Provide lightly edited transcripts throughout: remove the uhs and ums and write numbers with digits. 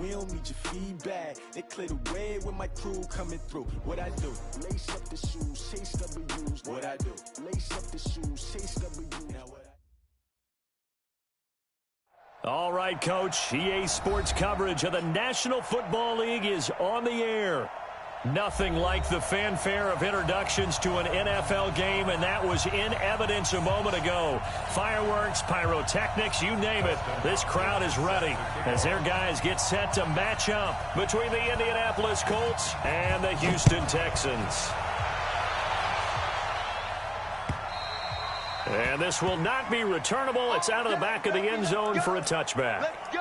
we don't need your feedback. They clear the way with my crew coming through. What I do? Lace up the shoes, chase W's. What I do? Lace up the shoes, chase W's. Now what All right, Coach. EA Sports coverage of the National Football League is on the air. Nothing like the fanfare of introductions to an NFL game, and that was in evidence a moment ago. Fireworks, pyrotechnics, you name it. This crowd is ready as their guys get set to match up between the Indianapolis Colts and the Houston Texans. And this will not be returnable. It's out of the back of the end zone for a touchback. Let's go.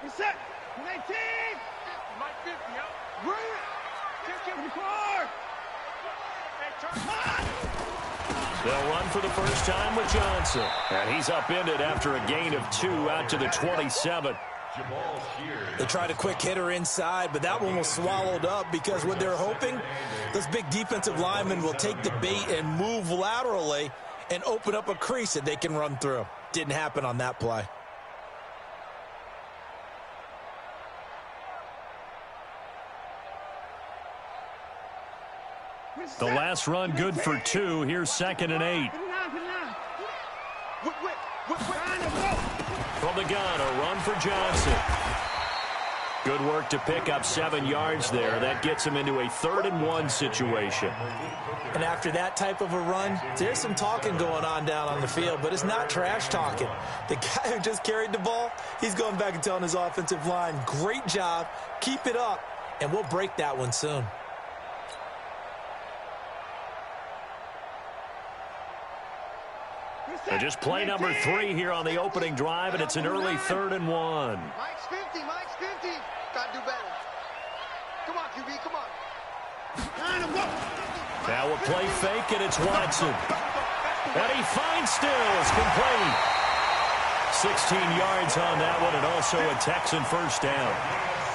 Reset. 19. Mike 50, yo. Bring it. Take it hard. They'll run for the first time with Johnson. And he's upended after a gain of 2 out to the 27. They tried a quick hitter inside, but that one was swallowed up because what they're hoping, those big defensive linemen will take the bait and move laterally and open up a crease that they can run through. Didn't happen on that play. The last run good for 2. Here's 2nd and 8. From the gun, a run for Johnson. Good work to pick up 7 yards there. That gets him into a 3rd and 1 situation. And after that type of a run, there's some talking going on down on the field, but it's not trash talking. The guy who just carried the ball, he's going back and telling his offensive line, great job, keep it up, and we'll break that one soon. And just play number 3 here on the opening drive, and it's an early 3rd and 1. Mike's 50. Mike's 50. Got to do better. Come on, QB. Come on. Now a play fake, and it's Watson. And he finds Stills, complete. 16 yards on that one, and also a Texan first down.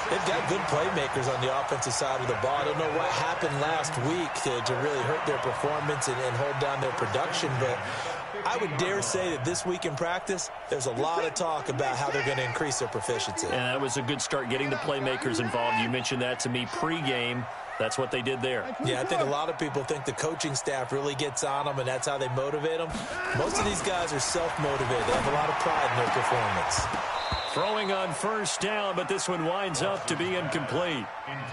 They've got good playmakers on the offensive side of the ball. I don't know what happened last week to really hurt their performance and hold down their production, but I would dare say that this week in practice, there's a lot of talk about how they're going to increase their proficiency. And that was a good start getting the playmakers involved. You mentioned that to me pregame. That's what they did there. Yeah, I think a lot of people think the coaching staff really gets on them, and that's how they motivate them. Most of these guys are self-motivated. They have a lot of pride in their performance. Throwing on first down, but this one winds up to be incomplete.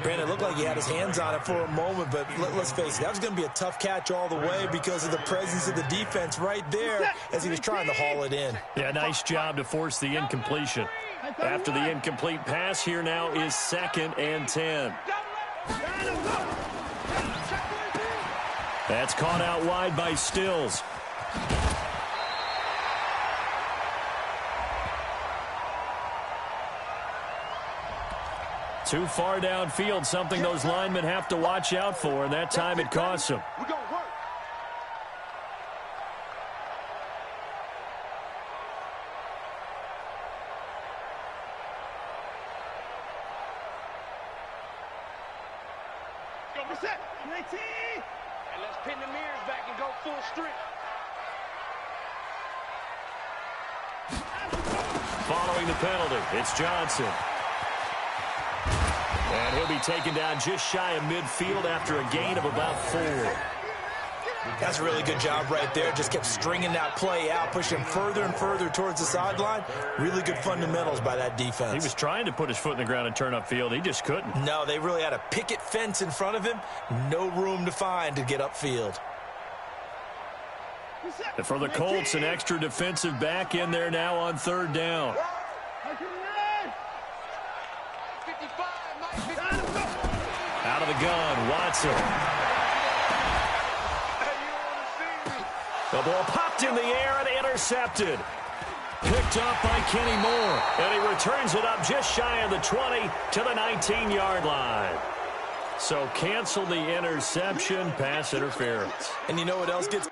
Brandon, it looked like he had his hands on it for a moment, but let's face it, that was going to be a tough catch all the way because of the presence of the defense right there as he was trying to haul it in. Yeah, nice job to force the incompletion. After the incomplete pass, here now is 2nd and 10. That's caught out wide by Stills. Too far downfield, something those linemen have to watch out for, and that time it costs them. We're going to work. Go for set. 19. And let's pin the mirrors back and go full strength. Following the penalty, it's Johnson. And he'll be taken down just shy of midfield after a gain of about 4. That's a really good job right there. Just kept stringing that play out, pushing further and further towards the sideline. Really good fundamentals by that defense. He was trying to put his foot in the ground and turn upfield. He just couldn't. No, they really had a picket fence in front of him. No room to find to get upfield. And for the Colts, an extra defensive back in there now on 3rd down. Out of the gun, Watson. The ball popped in the air and intercepted. Picked up by Kenny Moore. And he returns it up just shy of the 20 to the 19-yard line. So cancel the interception, pass interference. And you know what else gets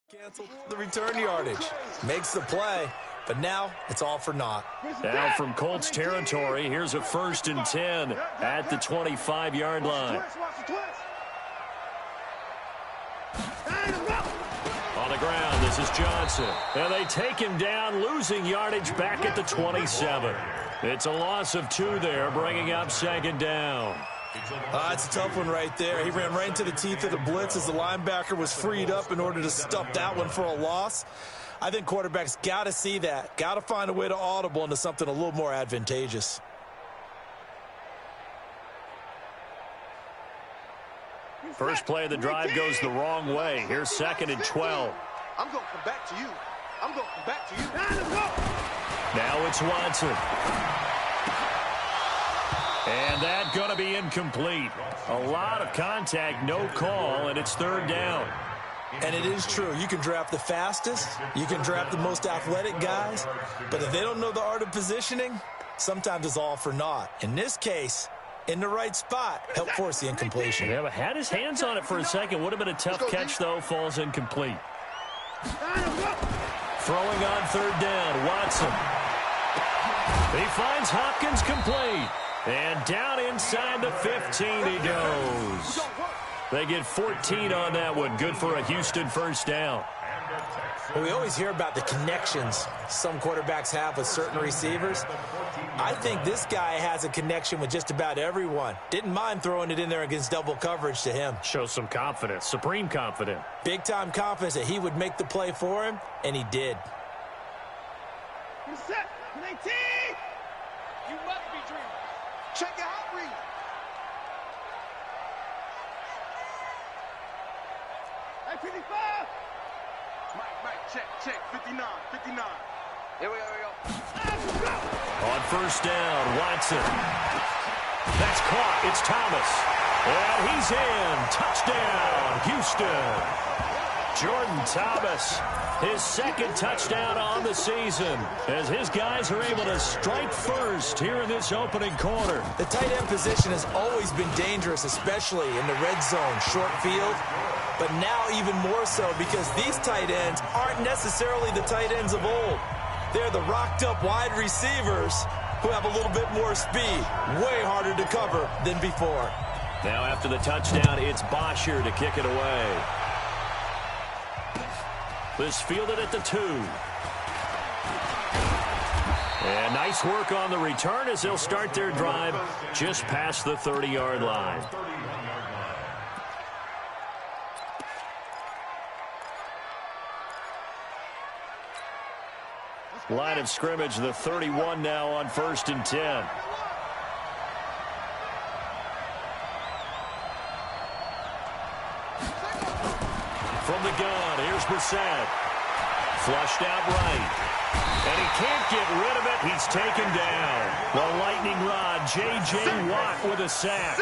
Canceled the return yardage. Makes the play, but now it's all for naught. Now from Colts territory, here's a 1st and 10 at the 25-yard line. On the ground, this is Johnson. And they take him down, losing yardage back at the 27. It's a loss of 2 there, bringing up 2nd down. It's a tough one right there. He ran right into the teeth of the blitz as the linebacker was freed up in order to stuff that one for a loss. I think quarterbacks got to see that. Got to find a way to audible into something a little more advantageous. First play of the drive goes the wrong way. Here's 2nd and 12. I'm going to come back to you. I'm going to come back to you. Now it's Watson. And that going to be incomplete. A lot of contact, no call, and it's 3rd down. And it is true. You can draft the fastest. You can draft the most athletic guys. But if they don't know the art of positioning, sometimes it's all for naught. In this case, in the right spot, help force the incompletion. Yeah, but had his hands on it for a second. Would have been a tough catch, though. Falls incomplete. Throwing on 3rd down, Watson. He finds Hopkins complete. And down inside the 15 he goes. They get 14 on that one. Good for a Houston 1st down. Well, we always hear about the connections some quarterbacks have with certain receivers. I think this guy has a connection with just about everyone. Didn't mind throwing it in there against double coverage to him. Shows some confidence, supreme confidence. Big-time confidence that he would make the play for him, and he did. You're set. 19. You must be dreaming. Check your hot read. Hey, 55. Mike, check. 59. Here we go. On 1st down, Watson. That's caught. It's Thomas. And he's in. Touchdown, Houston. Jordan Thomas, his 2nd touchdown on the season, as his guys are able to strike first here in this opening quarter. The tight end position has always been dangerous, especially in the red zone, short field. But now even more so because these tight ends aren't necessarily the tight ends of old. They're the rocked-up wide receivers who have a little bit more speed. Way harder to cover than before. Now after the touchdown, it's Bosher to kick it away. This fielded at the 2. And nice work on the return as they'll start their drive just past the 30-yard line. Line of scrimmage, the 31 now on 1st and 10. From the gun, here's Brissett. Flushed out right. And he can't get rid of it. He's taken down. The lightning rod, J.J. Watt with a sack.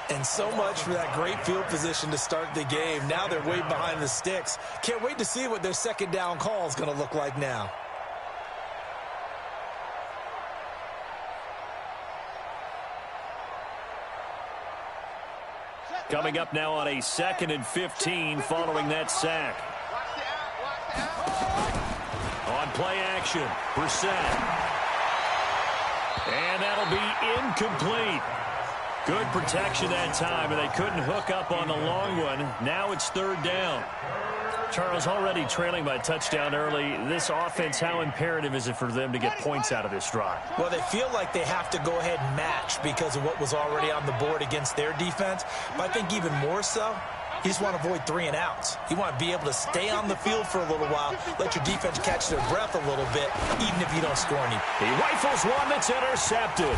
And so much for that great field position to start the game. Now they're way behind the sticks. Can't wait to see what their 2nd down call is going to look like now. Coming up now on a 2nd and 15 following that sack. On play action, Brissett. And that'll be incomplete. Good protection that time, and they couldn't hook up on the long one. Now it's 3rd down. Charles, already trailing by a touchdown early. This offense, how imperative is it for them to get points out of this drive? Well, they feel like they have to go ahead and match because of what was already on the board against their defense. But I think even more so, you just want to avoid 3 and outs. You want to be able to stay on the field for a little while, let your defense catch their breath a little bit, even if you don't score any. He rifles one that's intercepted.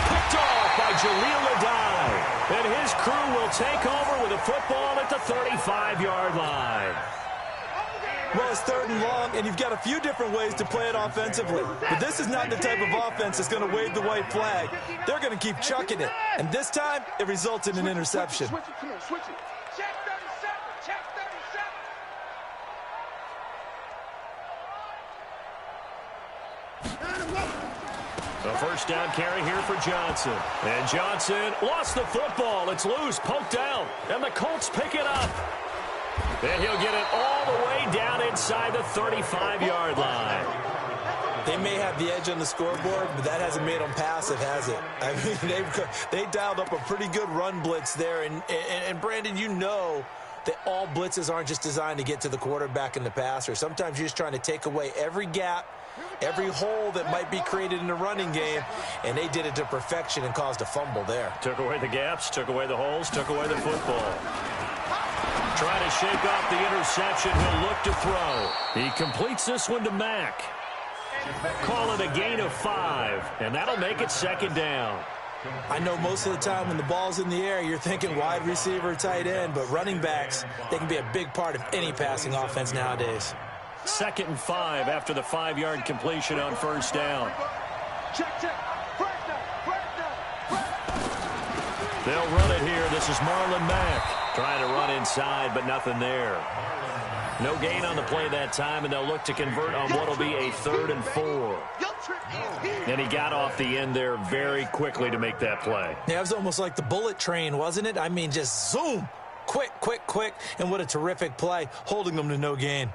Picked off by Jaleel Adai. And his crew will take over with a football at the 35-yard line. Well, it's 3rd and long, and you've got a few different ways to play it offensively. But this is not the type of offense that's going to wave the white flag. They're going to keep chucking it. And this time, it results in an interception. Switch it. Check 37. A 1st down carry here for Johnson. And Johnson lost the football. It's loose, poked out. And the Colts pick it up. And he'll get it all the way down inside the 35-yard line. They may have the edge on the scoreboard, but that hasn't made them passive, has it? I mean, they dialed up a pretty good run blitz there. And Brandon, you know that all blitzes aren't just designed to get to the quarterback and the passer. Sometimes you're just trying to take away every gap, every hole that might be created in the running game, and they did it to perfection and caused a fumble there. Took away the gaps, took away the holes, took away the football. Trying to shake off the interception. He'll look to throw. He completes this one to Mack. Call it a gain of 5, and that'll make it second down. I know most of the time when the ball's in the air, you're thinking wide receiver, tight end, but running backs, they can be a big part of any passing offense nowadays. 2nd and 5 after the 5-yard completion on first down. They'll run it here. This is Marlon Mack trying to run inside, but nothing there. No gain on the play that time, and they'll look to convert on what will be a 3rd and 4. And he got off the end there very quickly to make that play. Yeah, it was almost like the bullet train, wasn't it? I mean, just zoom. Quick, quick, quick. And what a terrific play, holding them to no gain.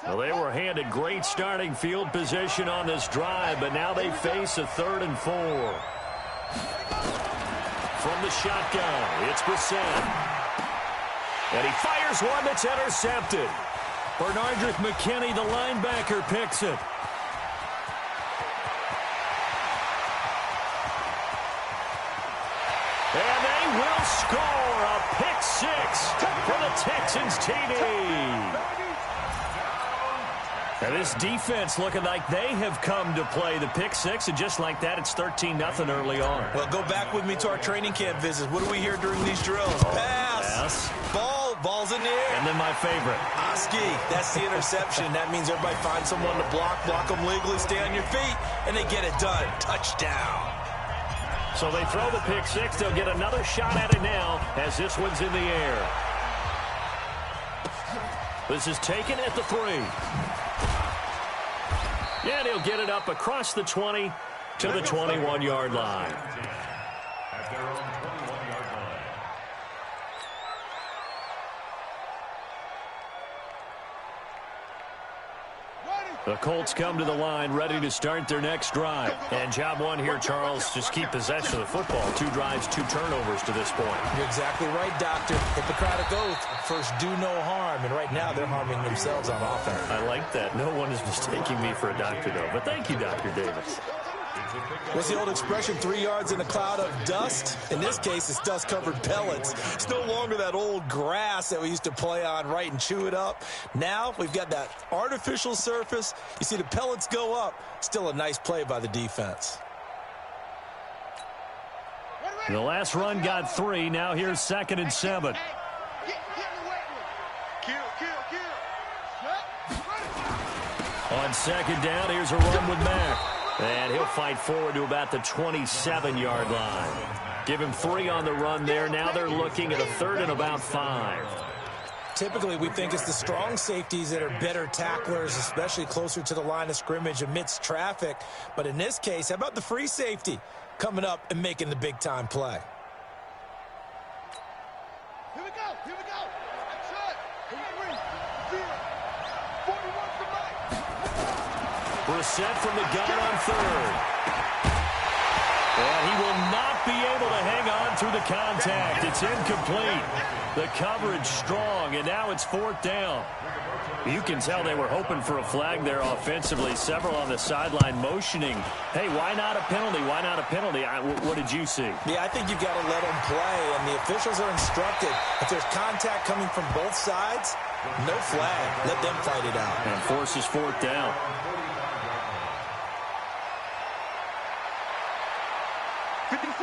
Well, they were handed great starting field position on this drive, but now they face a 3rd and 4. From the shotgun, it's Brissett. And he fires one that's intercepted. Bernardrick McKinney, the linebacker, picks it. And they will score a pick 6 for the Texans TD. And this defense looking like they have come to play the pick 6, and just like that, it's 13-0 early on. Well, go back with me to our training camp visits. What do we hear during these drills? Pass. Ball's in the air. And then my favorite. Oski, that's the interception. That means everybody finds someone to block them legally, stay on your feet, and they get it done. Touchdown. So they throw the pick 6. They'll get another shot at it now as this one's in the air. This is taken at the 3. And he'll get it up across the 20 to the 21-yard line. The Colts come to the line ready to start their next drive. And job one here, Charles, just keep possession of the football. 2 drives, 2 turnovers to this point. You're exactly right, Doctor. Hippocratic oath. First, do no harm. And right now, they're harming themselves on offense. I like that. No one is mistaking me for a doctor, though. But thank you, Dr. Davis. What's the old expression, 3 yards in a cloud of dust? In this case, it's dust-covered pellets. It's no longer that old grass that we used to play on, right, and chew it up. Now, we've got that artificial surface. You see the pellets go up. Still a nice play by the defense. The last run got 3. Now here's 2nd and 7. On 2nd down, here's a run with Mack. And he'll fight forward to about the 27-yard line. Give him 3 on the run there. Now they're looking at a 3rd and about 5. Typically, we think it's the strong safeties that are better tacklers, especially closer to the line of scrimmage amidst traffic. But in this case, how about the free safety coming up and making the big-time play? Here we go. That's it. 41 for Mike. Brissett from the gun on 3rd. And he will not be able to hang on through the contact. It's incomplete. The coverage strong, and now it's 4th down. You can tell they were hoping for a flag there offensively. Several on the sideline motioning, hey, why not a penalty? Why not a penalty? What did you see? Yeah, I think you've got to let them play, and the officials are instructed. If there's contact coming from both sides, no flag. Let them fight it out. And forces 4th down.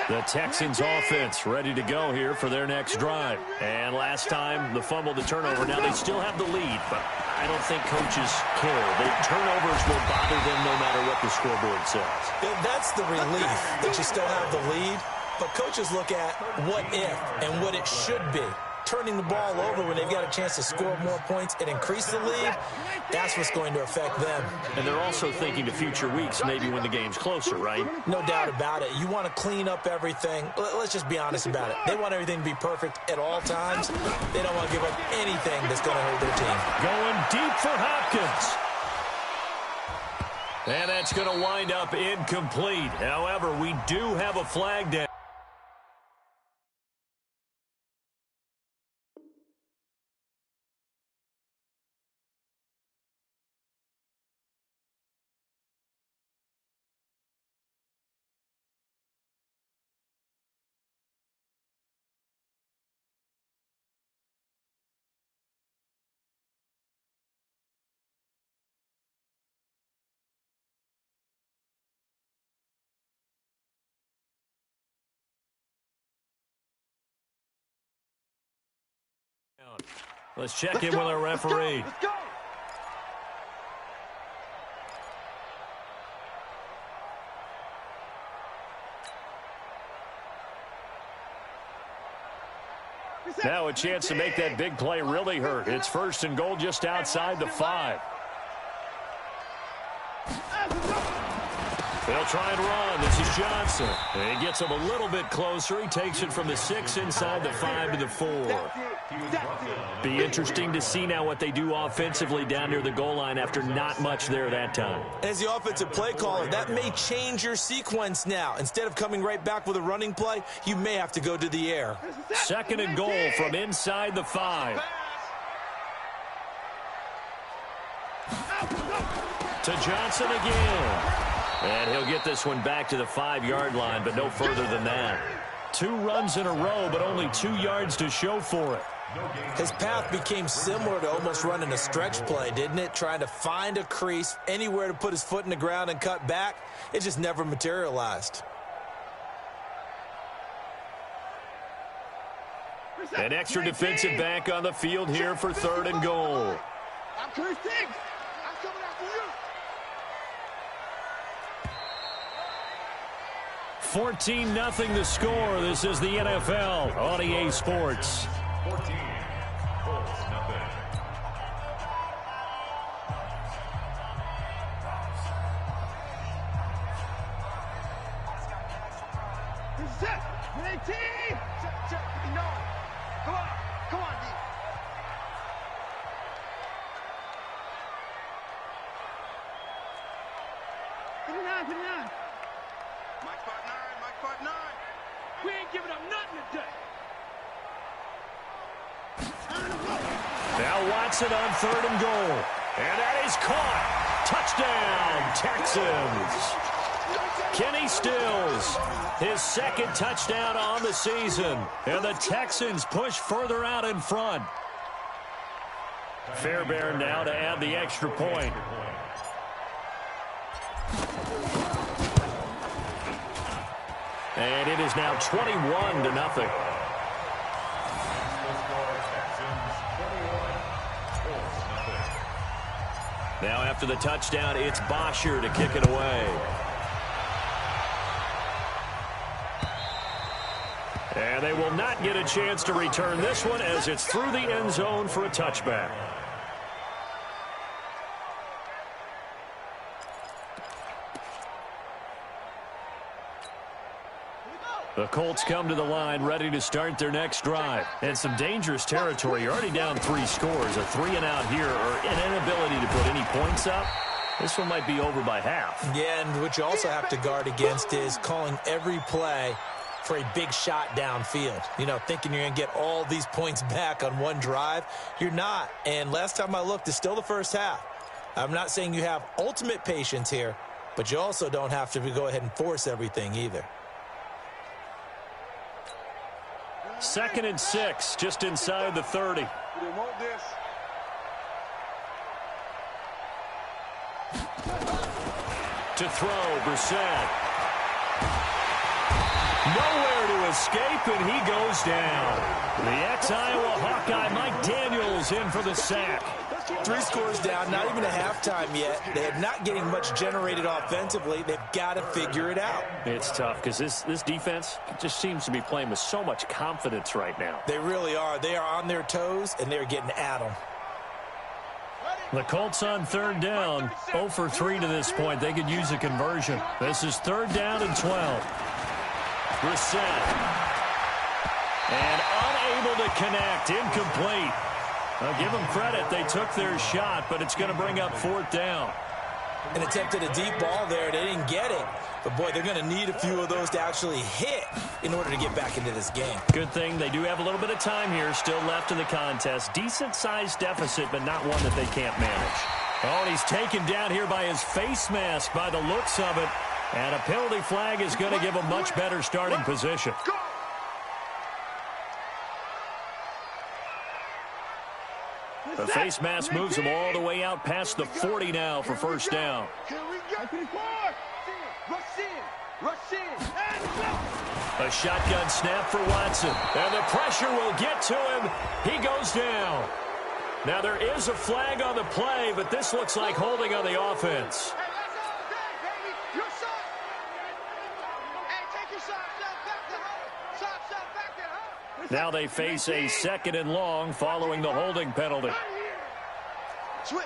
The Texans offense ready to go here for their next drive. And last time, the fumble, the turnover. Now they still have the lead, but I don't think coaches care. The turnovers will bother them no matter what the scoreboard says. That's the relief that you still have the lead. But coaches look at what if and what it should be. turning the ball over when they've got a chance to score more points and increase the lead, that's what's going to affect them. And they're also thinking to future weeks, maybe when the game's closer, right? No doubt about it. You want to clean up everything. Let's just be honest about it. They want everything to be perfect at all times. They don't want to give up anything that's going to hurt their team. Going deep for Hopkins. And that's going to wind up incomplete. However, we do have a flag down. Let's check in with our referee. Let's go. Now a chance to make that big play really hurt. It's 1st and goal just outside the 5. They'll try and run. This is Johnson. And he gets him a little bit closer. He takes it from the 6 inside the 5 to the 4. Be interesting to see now what they do offensively down near the goal line after not much there that time. As the offensive play caller, that may change your sequence now. Instead of coming right back with a running play, you may have to go to the air. 2nd and goal from inside the 5. To Johnson again. And he'll get this one back to the 5-yard line, but no further than that. 2 runs in a row, but only 2 yards to show for it. His path became similar to almost running a stretch play, didn't it? Trying to find a crease, anywhere to put his foot in the ground and cut back. It just never materialized. An extra defensive back on the field here for 3rd and goal. I'm coming after you. 14-0 the score. This is the NFL on EA Sports. 14, Colts, nothing. Set. 18. Check. No. Come on, D. Put it on. Mike part 9. We ain't giving up nothing today. Now Watson on 3rd and goal. And that is caught. Touchdown, Texans. Kenny Stills, his 2nd touchdown on the season. And the Texans push further out in front. Fairbairn now to add the extra point. And it is now 21-0. Now after the touchdown, it's Bosher to kick it away. And they will not get a chance to return this one as it's through the end zone for a touchback. The Colts come to the line ready to start their next drive. And some dangerous territory. You're already down 3 scores. A 3-and-out here or an inability to put any points up. This one might be over by half. Yeah, and what you also have to guard against is calling every play for a big shot downfield. You know, thinking you're going to get all these points back on one drive. You're not. And last time I looked, it's still the first half. I'm not saying you have ultimate patience here, but you also don't have to go ahead and force everything either. 2nd and 6, just inside the 30. They want this. To throw, Brissett. Nowhere to escape, and he goes down. The ex-Iowa Hawkeye Mike Daniels in for the sack. 3 scores down, not even a halftime yet. They're not getting much generated offensively. They've got to figure it out. It's tough because this defense just seems to be playing with so much confidence right now. They really are. They are on their toes, and they're getting at them. The Colts on 3rd down, 0 for 3 to this point. They could use a conversion. This is 3rd down and 12. Brissett. And unable to connect, incomplete. I'll give them credit. They took their shot, but it's going to bring up 4th down. And attempted a deep ball there. They didn't get it. But, boy, they're going to need a few of those to actually hit in order to get back into this game. Good thing they do have a little bit of time here still left in the contest. Decent-sized deficit, but not one that they can't manage. Oh, and he's taken down here by his face mask by the looks of it. And a penalty flag is going to give a much better starting position. The face mask moves him all the way out past the 40 now for 1st down. A shotgun snap for Watson. And the pressure will get to him. He goes down. Now there is a flag on the play, but this looks like holding on the offense. Now they face a 2nd and long following the holding penalty. Switch.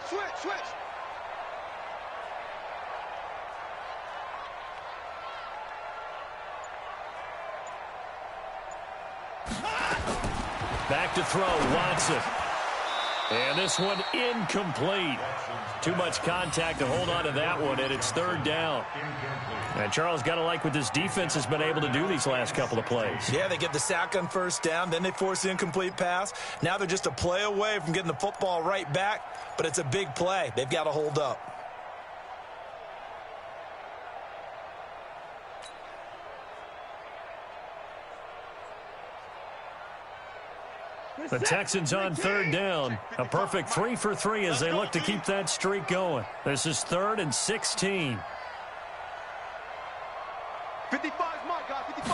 Back to throw, Watson. And this one incomplete. Too much contact to hold on to that one, and it's 3rd down. And Charles, got to like what this defense has been able to do these last couple of plays. Yeah, they get the sack on 1st down, then they force the incomplete pass. Now they're just a play away from getting the football right back, but it's a big play. They've got to hold up. The Texans on 3rd down. A perfect 3 for 3 as they look to keep that streak going. This is 3rd and 16. 55 is my guy. 55.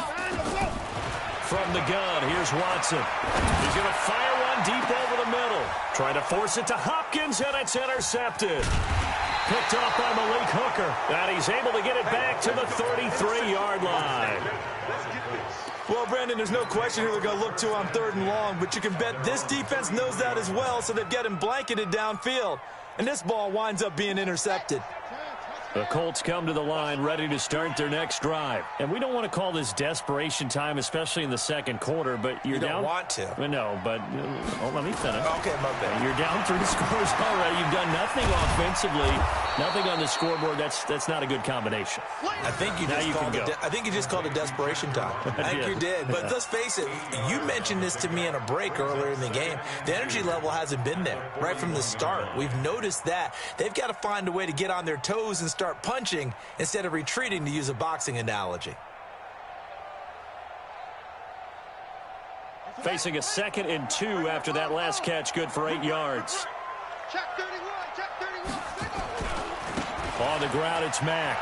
From the gun, here's Watson. He's going to fire one deep over the middle. Trying to force it to Hopkins, and it's intercepted. Picked off by Malik Hooker. And he's able to get it back to the 33-yard line. Well, Brandon, there's no question who they're going to look to on 3rd and long, but you can bet this defense knows that as well, so they've got him blanketed downfield. And this ball winds up being intercepted. The Colts come to the line ready to start their next drive. And we don't want to call this desperation time, especially in the 2nd quarter, but you're down. You don't want to. No, but let me finish. Okay, my bad. You're down 3 scores already. You've done nothing offensively, nothing on the scoreboard. That's not a good combination. I think you just called it desperation time. I think you did. But let's face it, you mentioned this to me in a break earlier in the game. The energy level hasn't been there right from the start. We've noticed that. They've got to find a way to get on their toes and start punching instead of retreating, to use a boxing analogy. Facing a 2nd and 2 after that last catch, good for 8 yards. Check 31. On the ground, it's Mack.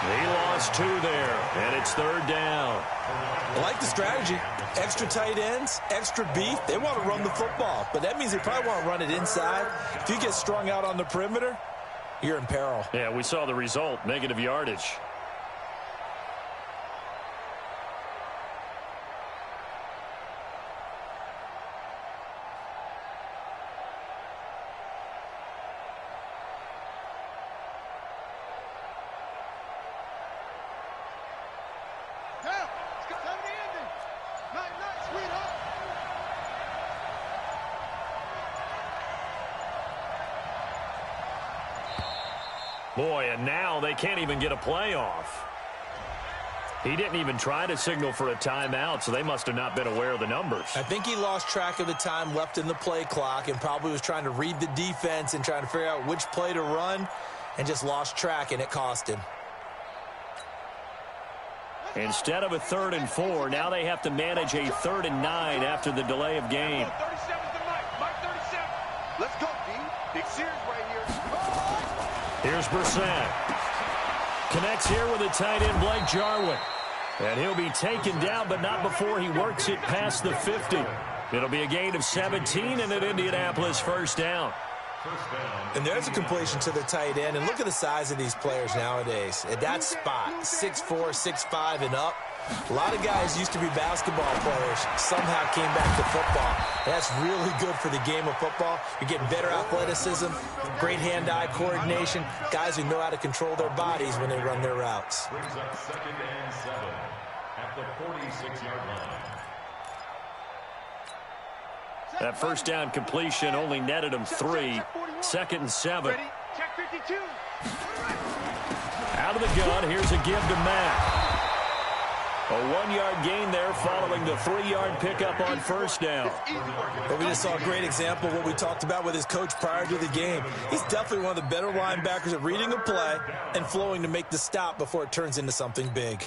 He lost 2 there, and it's 3rd down. I like the strategy. Extra tight ends, extra beef. They want to run the football, but that means they probably want to run it inside. If you get strung out on the perimeter, you're in peril. Yeah, we saw the result, negative yardage. Boy, and now they can't even get a play off. He didn't even try to signal for a timeout, so they must have not been aware of the numbers. I think he lost track of the time left in the play clock and probably was trying to read the defense and trying to figure out which play to run and just lost track, and it cost him. Instead of a 3rd and 4, now they have to manage a 3rd and 9 after the delay of game. 37's the Mike 37. Let's go, D. Big series right here. Here's Brissett. Connects here with a tight end, Blake Jarwin. And he'll be taken down, but not before he works it past the 50. It'll be a gain of 17 and an Indianapolis first down. And there's a completion to the tight end. And look at the size of these players nowadays. At that spot, 6'4", 6'5", and up. A lot of guys used to be basketball players, somehow came back to football. And that's really good for the game of football. You're getting better athleticism, great hand-eye coordination, guys who know how to control their bodies when they run their routes. Brings up 2nd and 7 at the 46-yard line. That first down completion only netted him 3. 2nd and 7. Check 52. Out of the gun, here's a give to Mack. A 1-yard gain there following the 3-yard pickup on first down. But we just saw a great example of what we talked about with his coach prior to the game. He's definitely one of the better linebackers at reading a play and flowing to make the stop before it turns into something big.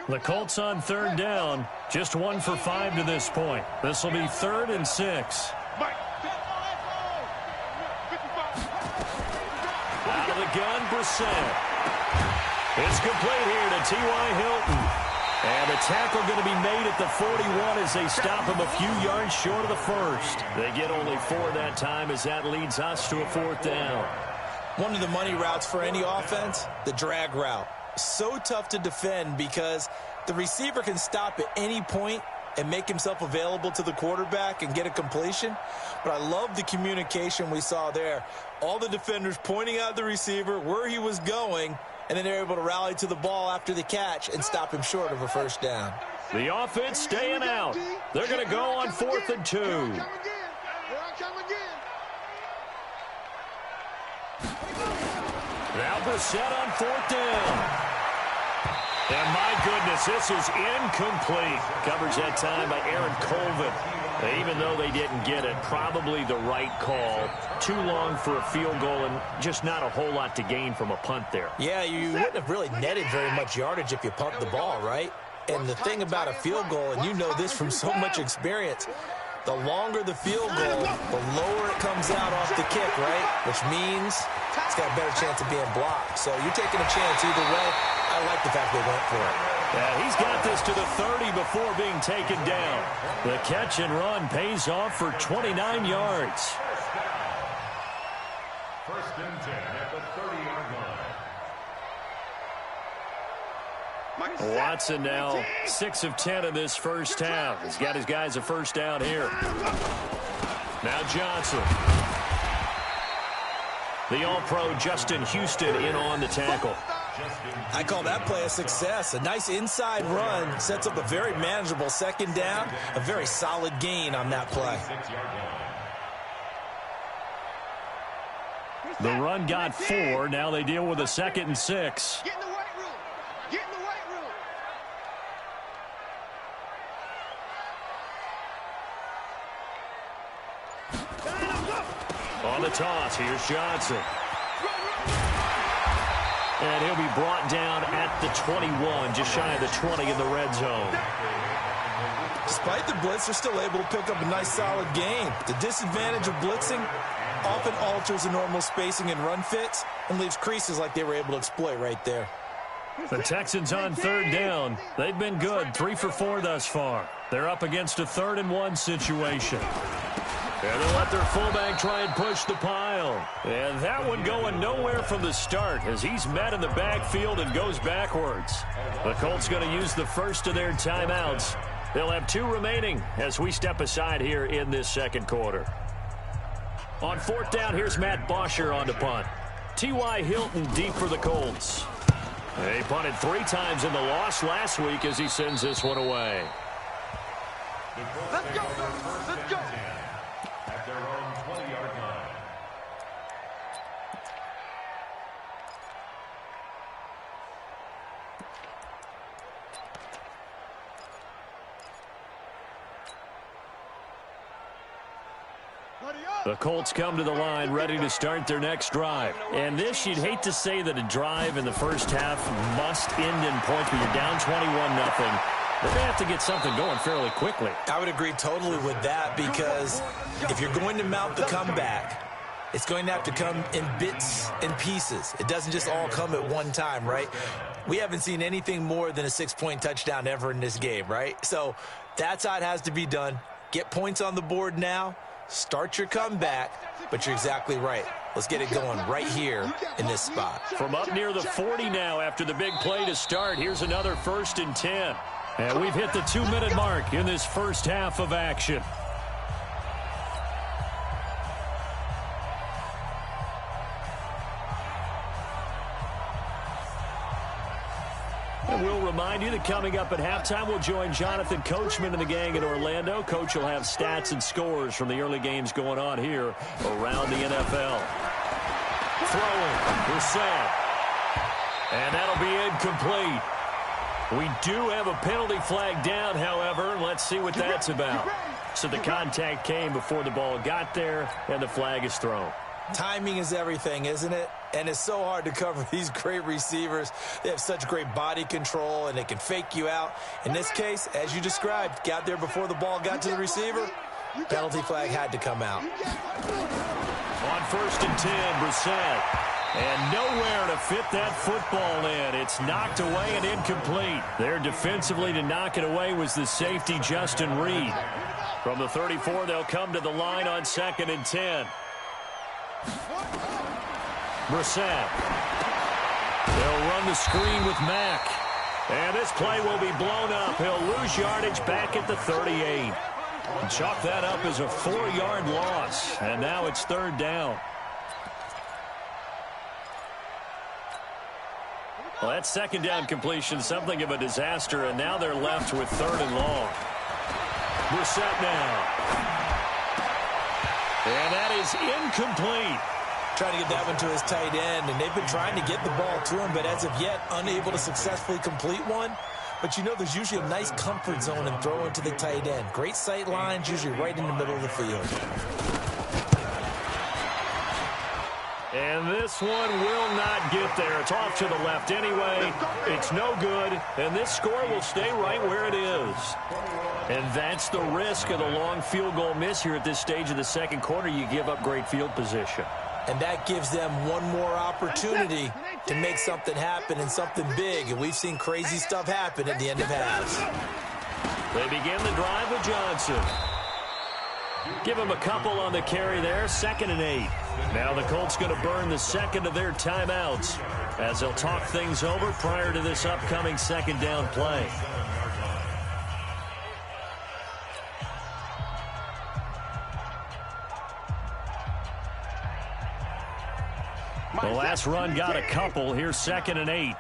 The Colts on 3rd down, just 1 for 5 to this point. This will be 3rd and 6. Out of the gun, Brissett. It's complete here to T.Y. Hilton. And a tackle going to be made at the 41 as they stop him a few yards short of the first. They get only 4 that time as that leads us to a 4th down. One of the money routes for any offense, the drag route. So tough to defend because the receiver can stop at any point and make himself available to the quarterback and get a completion. But I love the communication we saw there. All the defenders pointing out the receiver, where he was going, and then they're able to rally to the ball after the catch and stop him short of a first down. The offense staying out. They're going to go on 4th and 2. Now Brissett on 4th down. And my goodness, this is incomplete. Coverage that time by Aaron Colvin. Even though they didn't get it, probably the right call. Too long for a field goal and just not a whole lot to gain from a punt there. Yeah, you wouldn't have really netted very much yardage if you pumped the ball, right? And the thing about a field goal, and you know this from so much experience, the longer the field goal, the lower it comes out off the kick, right? Which means it's got a better chance of being blocked. So you're taking a chance either way. I like the fact they went for it. Yeah, he's got this to the 30 before being taken down. The catch and run pays off for 29 yards. 1st and 10 at the 30-yard line. Watson now 6 of 10 in this first half. He's got his guys a first down here. Now Johnson. The All-Pro Justin Houston in on the tackle. I call that play a success. A nice inside run sets up a very manageable 2nd down. A very solid gain on that play. The run got 4. Now they deal with a 2nd and 6. Get in the weight room. Get in the weight room. On the toss, here's Johnson. And he'll be brought down at the 21, just shy of the 20 in the red zone. Despite the blitz, they're still able to pick up a nice solid gain. The disadvantage of blitzing often alters the normal spacing and run fits and leaves creases like they were able to exploit right there. The Texans on 3rd down. They've been good, 3 for 4 thus far. They're up against a 3rd and 1 situation. And they'll let their fullback try and push the pile. And that one going nowhere from the start as he's met in the backfield and goes backwards. The Colts going to use the first of their timeouts. They'll have 2 remaining as we step aside here in this 2nd quarter. On 4th down, here's Matt Bosher on the punt. T.Y. Hilton deep for the Colts. They punted 3 times in the loss last week as he sends this one away. Let's go. Let's go. At their own 20-yard line. The Colts come to the line ready to start their next drive. And this, you'd hate to say that a drive in the first half must end in points, but you're down 21-0. They're going to have to get something going fairly quickly. I would agree totally with that because if you're going to mount the comeback, It's going to have to come in bits and pieces. It doesn't just all come at one time, right? We haven't seen anything more than a 6-point touchdown ever in this game, right? So that's how it has to be done. Get points on the board now. Start your comeback. But you're exactly right. Let's get it going right here in this spot. From up near the 40 now after the big play to start. Here's another 1st and 10. And we've hit the 2-minute mark in this first half of action. And we'll remind you that coming up at halftime, we'll join Jonathan Coachman and the gang in Orlando. Coach will have stats and scores from the early games going on here around the NFL. Throwing, Brissett. And that'll be incomplete. We do have a penalty flag down, however. Let's see what that's about. So the contact came before the ball got there, and the flag is thrown. Timing is everything, isn't it? And it's so hard to cover these great receivers. They have such great body control, and they can fake you out. In this case, as you described, got there before the ball got to the receiver. Penalty flag had to come out. On 1st and 10, Brissett. And nowhere to fit that football in. It's knocked away and incomplete. There defensively to knock it away was the safety, Justin Reed. From the 34, they'll come to the line on 2nd and 10. Brissett. They'll run the screen with Mack. And this play will be blown up. He'll lose yardage back at the 38. And chalk that up as a 4-yard loss. And now it's 3rd down. Well, that 2nd down completion, something of a disaster, and now they're left with 3rd and long. Brissett now. And that is incomplete. Trying to get that one to his tight end, and they've been trying to get the ball to him, but as of yet, unable to successfully complete one. But you know, there's usually a nice comfort zone in throwing to the tight end. Great sight lines, usually right in the middle of the field. And this one will not get there. It's off to the left anyway. It's no good, and this score will stay right where it is. And that's the risk of the long field goal miss here at this stage of the 2nd quarter. You give up great field position. And that gives them one more opportunity to make something happen and something big. And we've seen crazy stuff happen at the end of halves. They begin the drive with Johnson. Give him a couple on the carry there. 2nd and 8. Now the Colts going to burn the 2nd of their timeouts as they'll talk things over prior to this upcoming 2nd down play. The last run got a couple. Here's 2nd and 8.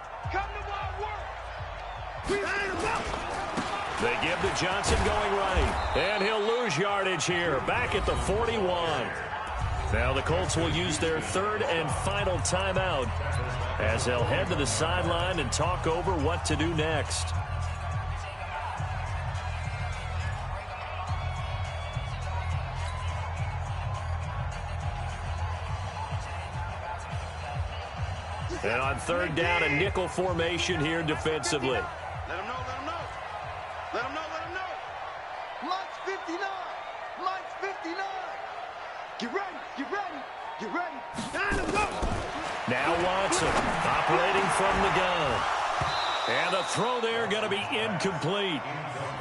They give to Johnson going right. And he'll lose yardage here. Back at the 41. Now the Colts will use their 3rd and final timeout as they'll head to the sideline and talk over what to do next. And on 3rd down, a nickel formation here defensively. Let him know, let him know. Let him know, let him know. Lights 59. Lights 59. Get ready, get ready, get ready. Time to go. Now Watson operating from the gun. And the throw there going to be incomplete.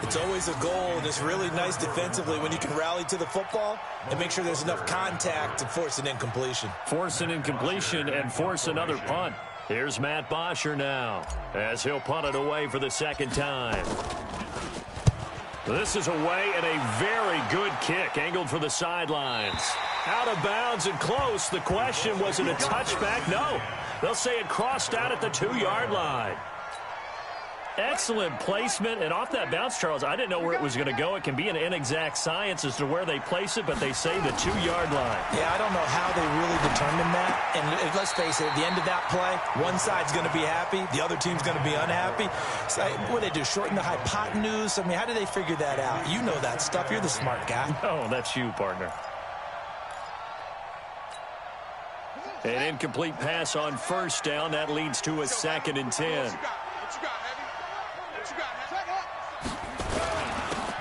It's always a goal, and it's really nice defensively when you can rally to the football and make sure there's enough contact to force an incompletion. Force an incompletion and force another punt. Here's Matt Bosher now as he'll punt it away for the 2nd time. This is away and a very good kick angled for the sidelines. Out of bounds and close. The question, was it a touchback? No. They'll say it crossed out at the 2-yard line. Excellent placement, and off that bounce, Charles, I didn't know where it was going to go. It can be an inexact science as to where they place it, but they say the 2-yard line. Yeah, I don't know how they really determined that. And let's face it, at the end of that play, one side's going to be happy, the other team's going to be unhappy. So, what do they do, shorten the hypotenuse? I mean, how do they figure that out? You know that stuff. You're the smart guy. Oh, that's you, partner. An incomplete pass on 1st down. That leads to a 2nd and 10.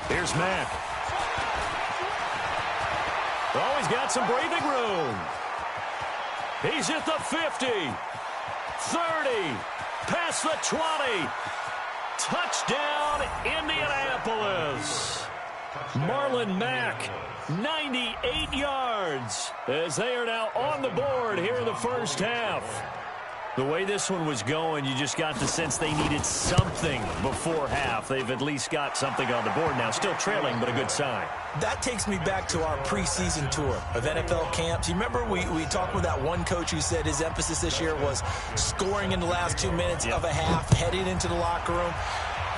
Here's Mack. Oh, he's got some breathing room. He's at the 50, 30, past the 20. Touchdown, Indianapolis. Marlon Mack, 98 yards, as they are now on the board here in the first half. The way this one was going, you just got the sense they needed something before half. They've at least got something on the board now. Still trailing, but a good sign. That takes me back to our preseason tour of NFL camps. You remember we talked with that one coach who said his emphasis this year was scoring in the last 2 minutes of a half, heading into the locker room.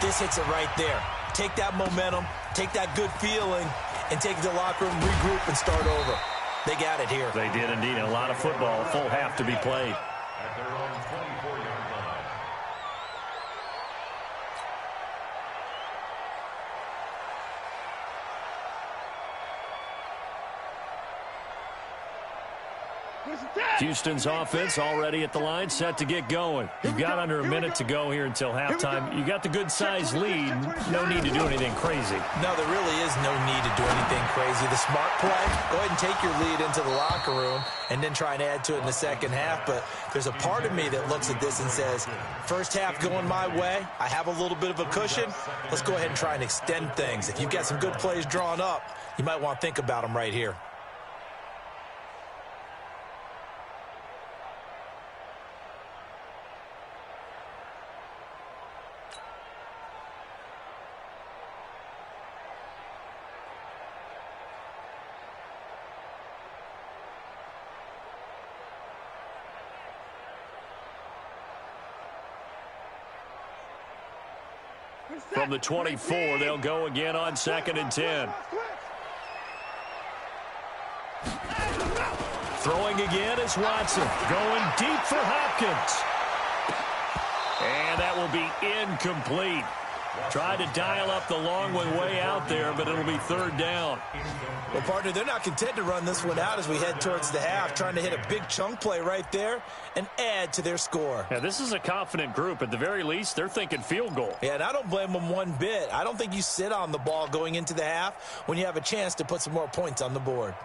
This hits it right there. Take that momentum, take that good feeling, and take it to the locker room, regroup, and start over. They got it here. They did indeed. A lot of football, a full half to be played. At their own 24-yard line. Houston's offense already at the line, set to get going. You've got under a minute to go here until halftime. You got the good-sized lead. No need to do anything crazy. No, there really is no need to do anything crazy. The smart play, go ahead and take your lead into the locker room and then try and add to it in the second half. But there's a part of me that looks at this and says, first half going my way, I have a little bit of a cushion. Let's go ahead and try and extend things. If you've got some good plays drawn up, you might want to think about them right here. From the 24, they'll go again on 2nd and 10. Throwing again is Watson. Going deep for Hopkins. And that will be incomplete. Tried to dial up the long one way out there, but it'll be 3rd down. Well, partner, they're not content to run this one out as we head towards the half, trying to hit a big chunk play right there and add to their score. Yeah, this is a confident group. At the very least, they're thinking field goal. Yeah, and I don't blame them one bit. I don't think you sit on the ball going into the half when you have a chance to put some more points on the board.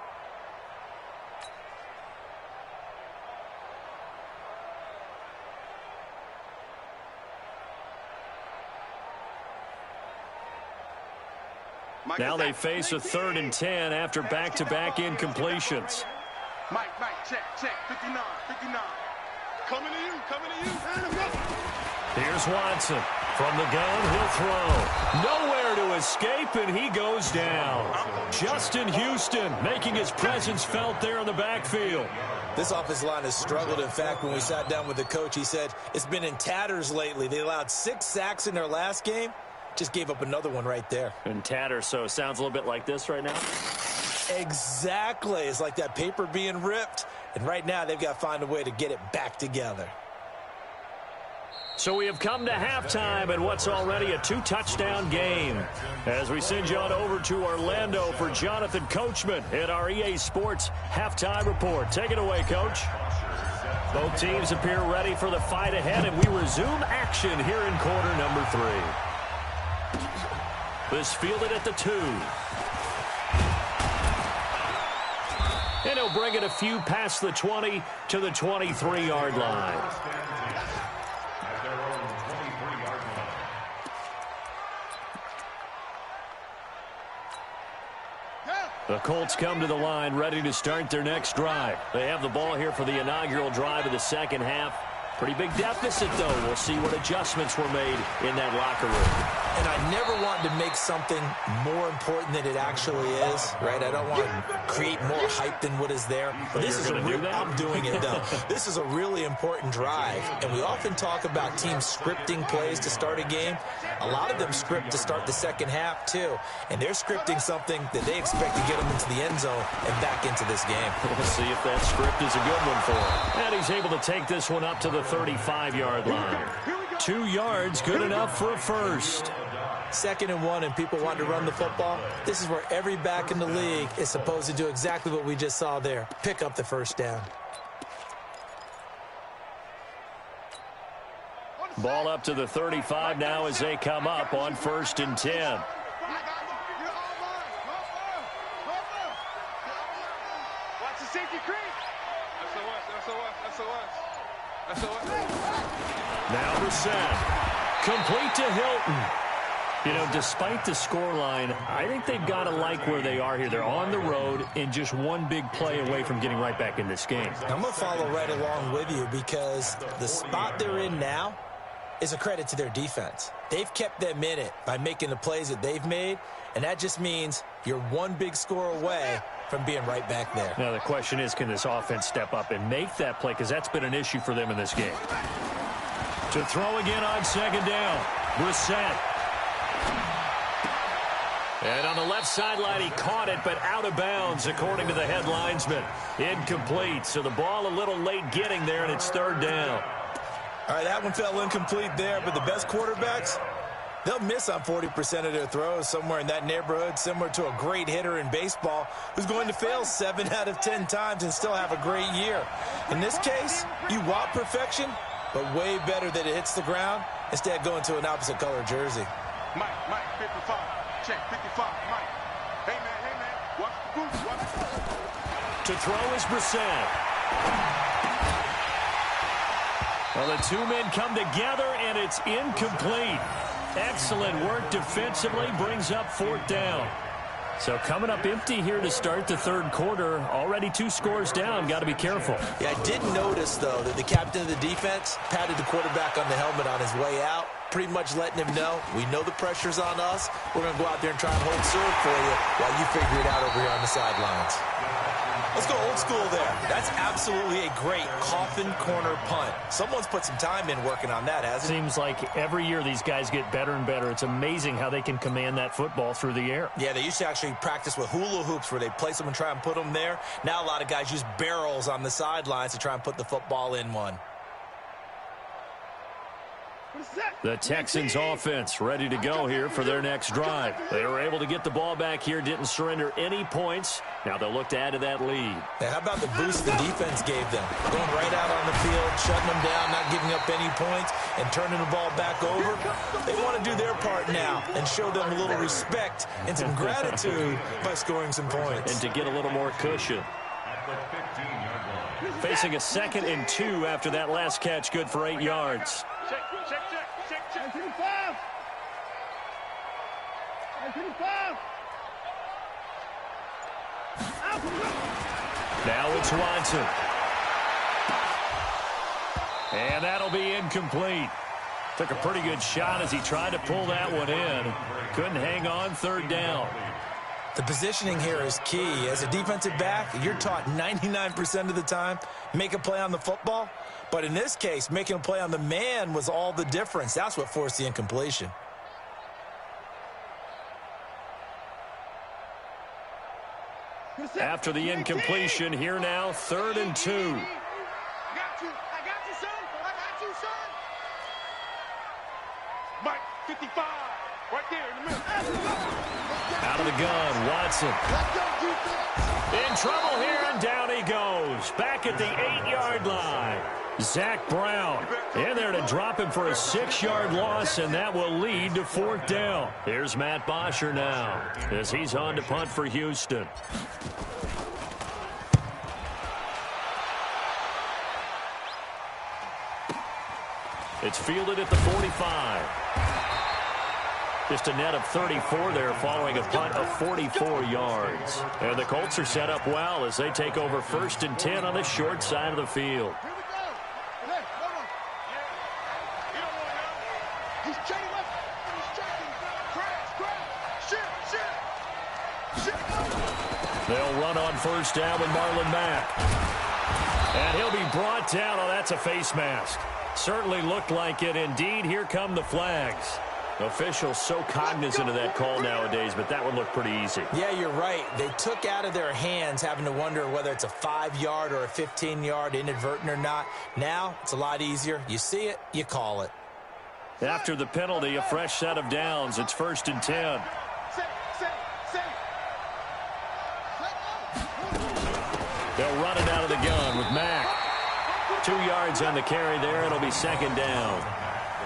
Now they face a 3rd and 10 after back-to-back incompletions. Mike, check, 59. Coming to you. Here's Watson. From the gun, he'll throw. Nowhere to escape, and he goes down. Justin Houston making his presence felt there in the backfield. This offensive line has struggled. In fact, when we sat down with the coach, he said it's been in tatters lately. They allowed 6 sacks in their last game. Just gave up another one right there. In tatters, so it sounds a little bit like this right now. Exactly. It's like that paper being ripped. And right now, they've got to find a way to get it back together. So we have come to halftime in what's already a 2-touchdown game. As we send you on over to Orlando for Jonathan Coachman at our EA Sports Halftime Report. Take it away, Coach. Both teams appear ready for the fight ahead, and we resume action here in quarter number 3. This fielded at the 2. And he'll bring it a few past the 20 to the 23-yard line. At their own 23-yard line. The Colts come to the line ready to start their next drive. They have the ball here for the inaugural drive of the second half. Pretty big deficit, though. We'll see what adjustments were made in that locker room. And I never wanted to make something more important than it actually is, right? I don't want to create more hype than what is there. But this is a real, I'm doing it, though. This is a really important drive. And we often talk about teams scripting plays to start a game. A lot of them script to start the second half, too. And they're scripting something that they expect to get them into the end zone and back into this game. We'll see if that script is a good one for him. And he's able to take this one up to the 35-yard line. 2 yards, good enough for a first. 2nd and 1, and people want to run the football. This is where every back in the league is supposed to do exactly what we just saw there. Pick up the first down. Ball up to the 35 now as they come up on 1st and 10. Watch the safety creep. SOS. Now Brissett. Complete to Hilton. You know, despite the scoreline, I think they've got to like where they are here. They're on the road and just one big play away from getting right back in this game. I'm going to follow right along with you because the spot they're in now is a credit to their defense. They've kept them in it by making the plays that they've made, and that just means you're one big score away from being right back there. Now, the question is, can this offense step up and make that play? Because that's been an issue for them in this game. To throw again on second down, Brissett. And on the left sideline, he caught it, but out of bounds, according to the head linesman. Incomplete, so the ball a little late getting there, and it's third down. All right, that one fell incomplete there, but the best quarterbacks, they'll miss on 40% of their throws, somewhere in that neighborhood, similar to a great hitter in baseball who's going to fail 7 out of 10 times and still have a great year. In this case, you want perfection, but way better that it hits the ground instead going to an opposite color jersey. Mike, 55. Check, 55, Mike. Hey, man, watch the goose, watch the goose. To throw is Brissett. Well, the two men come together, and it's incomplete. Excellent work defensively, brings up fourth down. So coming up empty here to start the third quarter. Already 2 scores down. Got to be careful. Yeah, I did notice, though, that the captain of the defense patted the quarterback on the helmet on his way out, pretty much letting him know, we know the pressure's on us. We're going to go out there and try and hold serve for you while you figure it out over here on the sidelines. Let's go old school there. That's absolutely a great coffin corner punt. Someone's put some time in working on that, hasn't it? Seems like every year these guys get better and better. It's amazing how they can command that football through the air. Yeah, they used to actually practice with hula hoops where they place them and try and put them there. Now a lot of guys use barrels on the sidelines to try and put the football in one. The Texans offense ready to go here for their next drive. They were able to get the ball back here, didn't surrender any points. Now they'll look to add to that lead. Now, how about the boost the defense gave them? Going right out on the field, shutting them down, not giving up any points, and turning the ball back over. They want to do their part now and show them a little respect and some gratitude by scoring some points. And to get a little more cushion. Facing a 2nd and 2 after that last catch, good for 8 yards. Check. 55. Now it's Watson. And that'll be incomplete. Took a pretty good shot as he tried to pull that one in. Couldn't hang on, third down. The positioning here is key. As a defensive back, you're taught 99% of the time, make a play on the football. But in this case, making a play on the man was all the difference. That's what forced the incompletion. After the incompletion, here now, 3rd and 2. I got you, son. Mike, 55, right there in the middle. Out of the gun, Watson. In trouble here, and down he goes. Back at the 8-yard line. Zach Brown in there to drop him for a 6-yard loss, and that will lead to 4th down. Here's Matt Bosher now as he's on to punt for Houston. It's fielded at the 45. Just a net of 34 there following a punt of 44 yards. And the Colts are set up well as they take over 1st and 10 on the short side of the field. They'll run on 1st down with Marlon Mack. And he'll be brought down. Oh, that's a face mask. Certainly looked like it. Indeed, here come the flags. Officials so cognizant of that call nowadays, but that would look pretty easy. Yeah, you're right. They took out of their hands having to wonder whether it's a 5-yard or a 15-yard inadvertent or not. Now, it's a lot easier. You see it, you call it. After the penalty, a fresh set of downs. It's 1st and 10. They'll run it out of the gun with Mack. 2 yards on the carry there. It'll be 2nd down.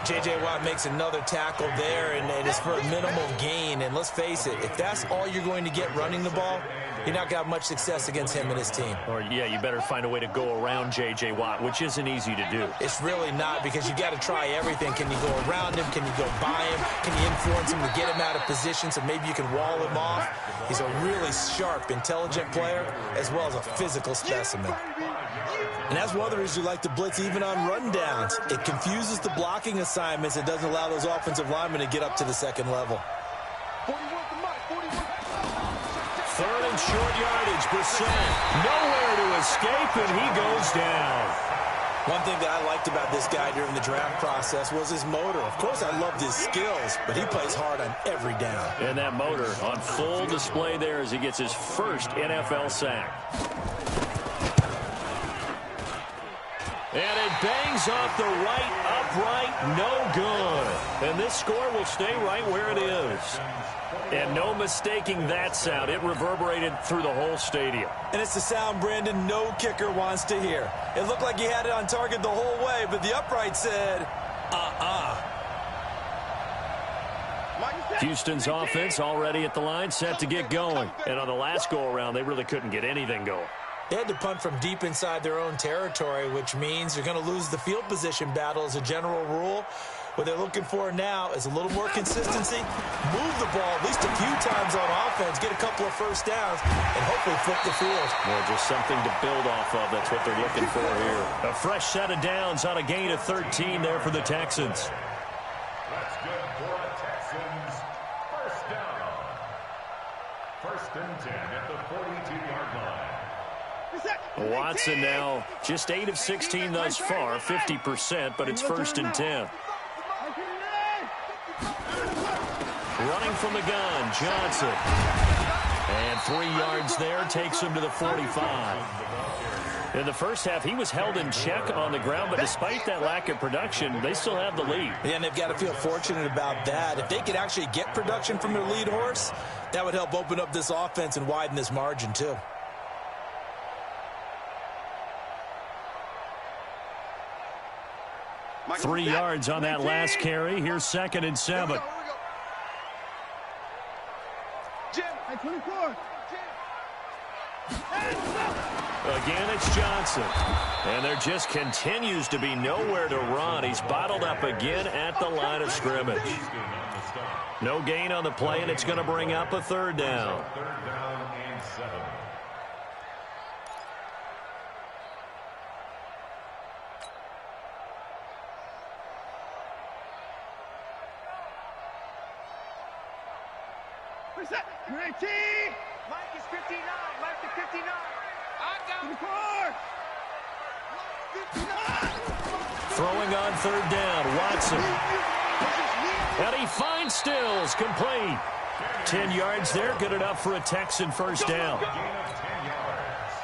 J.J. Watt makes another tackle there, and it's for a minimal gain. And let's face it, if that's all you're going to get running the ball, you're not going to have much success against him and his team. Or, yeah, you better find a way to go around J.J. Watt, which isn't easy to do. It's really not, because you got to try everything. Can you go around him? Can you go by him? Can you influence him to get him out of position so maybe you can wall him off? He's a really sharp, intelligent player, as well as a physical specimen. And that's one of the reasons you like to blitz even on rundowns. It confuses the blocking assignments. It doesn't allow those offensive linemen to get up to the second level. Third and short yardage. Brissett nowhere to escape, and he goes down. One thing that I liked about this guy during the draft process was his motor. Of course, I loved his skills, but he plays hard on every down. And that motor on full display there as he gets his first NFL sack. And it bangs off the right upright, no good. And this score will stay right where it is. And no mistaking that sound. It reverberated through the whole stadium. And it's the sound, Brandon, no kicker wants to hear. It looked like he had it on target the whole way, but the upright said, Houston's offense already at the line, set to get going. And on the last go-around, they really couldn't get anything going. They had to punt from deep inside their own territory, which means you're going to lose the field position battle as a general rule. What they're looking for now is a little more consistency, move the ball at least a few times on offense, get a couple of first downs, and hopefully flip the field. Well, just something to build off of. That's what they're looking for here. A fresh set of downs on a gain of 13 there for the Texans. That's good for the Texans. First down. First and 10 at the 42-yard line. Watson now just 8 of 16 thus far, 50%, but it's first and 10. Running from the gun, Johnson. And 3 yards there, takes him to the 45. In the first half, he was held in check on the ground, but despite that lack of production, they still have the lead. Yeah, and they've got to feel fortunate about that. If they could actually get production from their lead horse, that would help open up this offense and widen this margin, too. Three yards on that last carry. Here's second and 7. Again, it's Johnson. And there just continues to be nowhere to run. He's bottled up again at the line of scrimmage. No gain on the play, and it's going to bring up a third down. Third down and 7. Mike is 59. Mike is 59. I got 59. Throwing on third down, Watson. And he finds Stills, complete. 10 yards there, good enough for a Texan first down. Gain of 10 yards.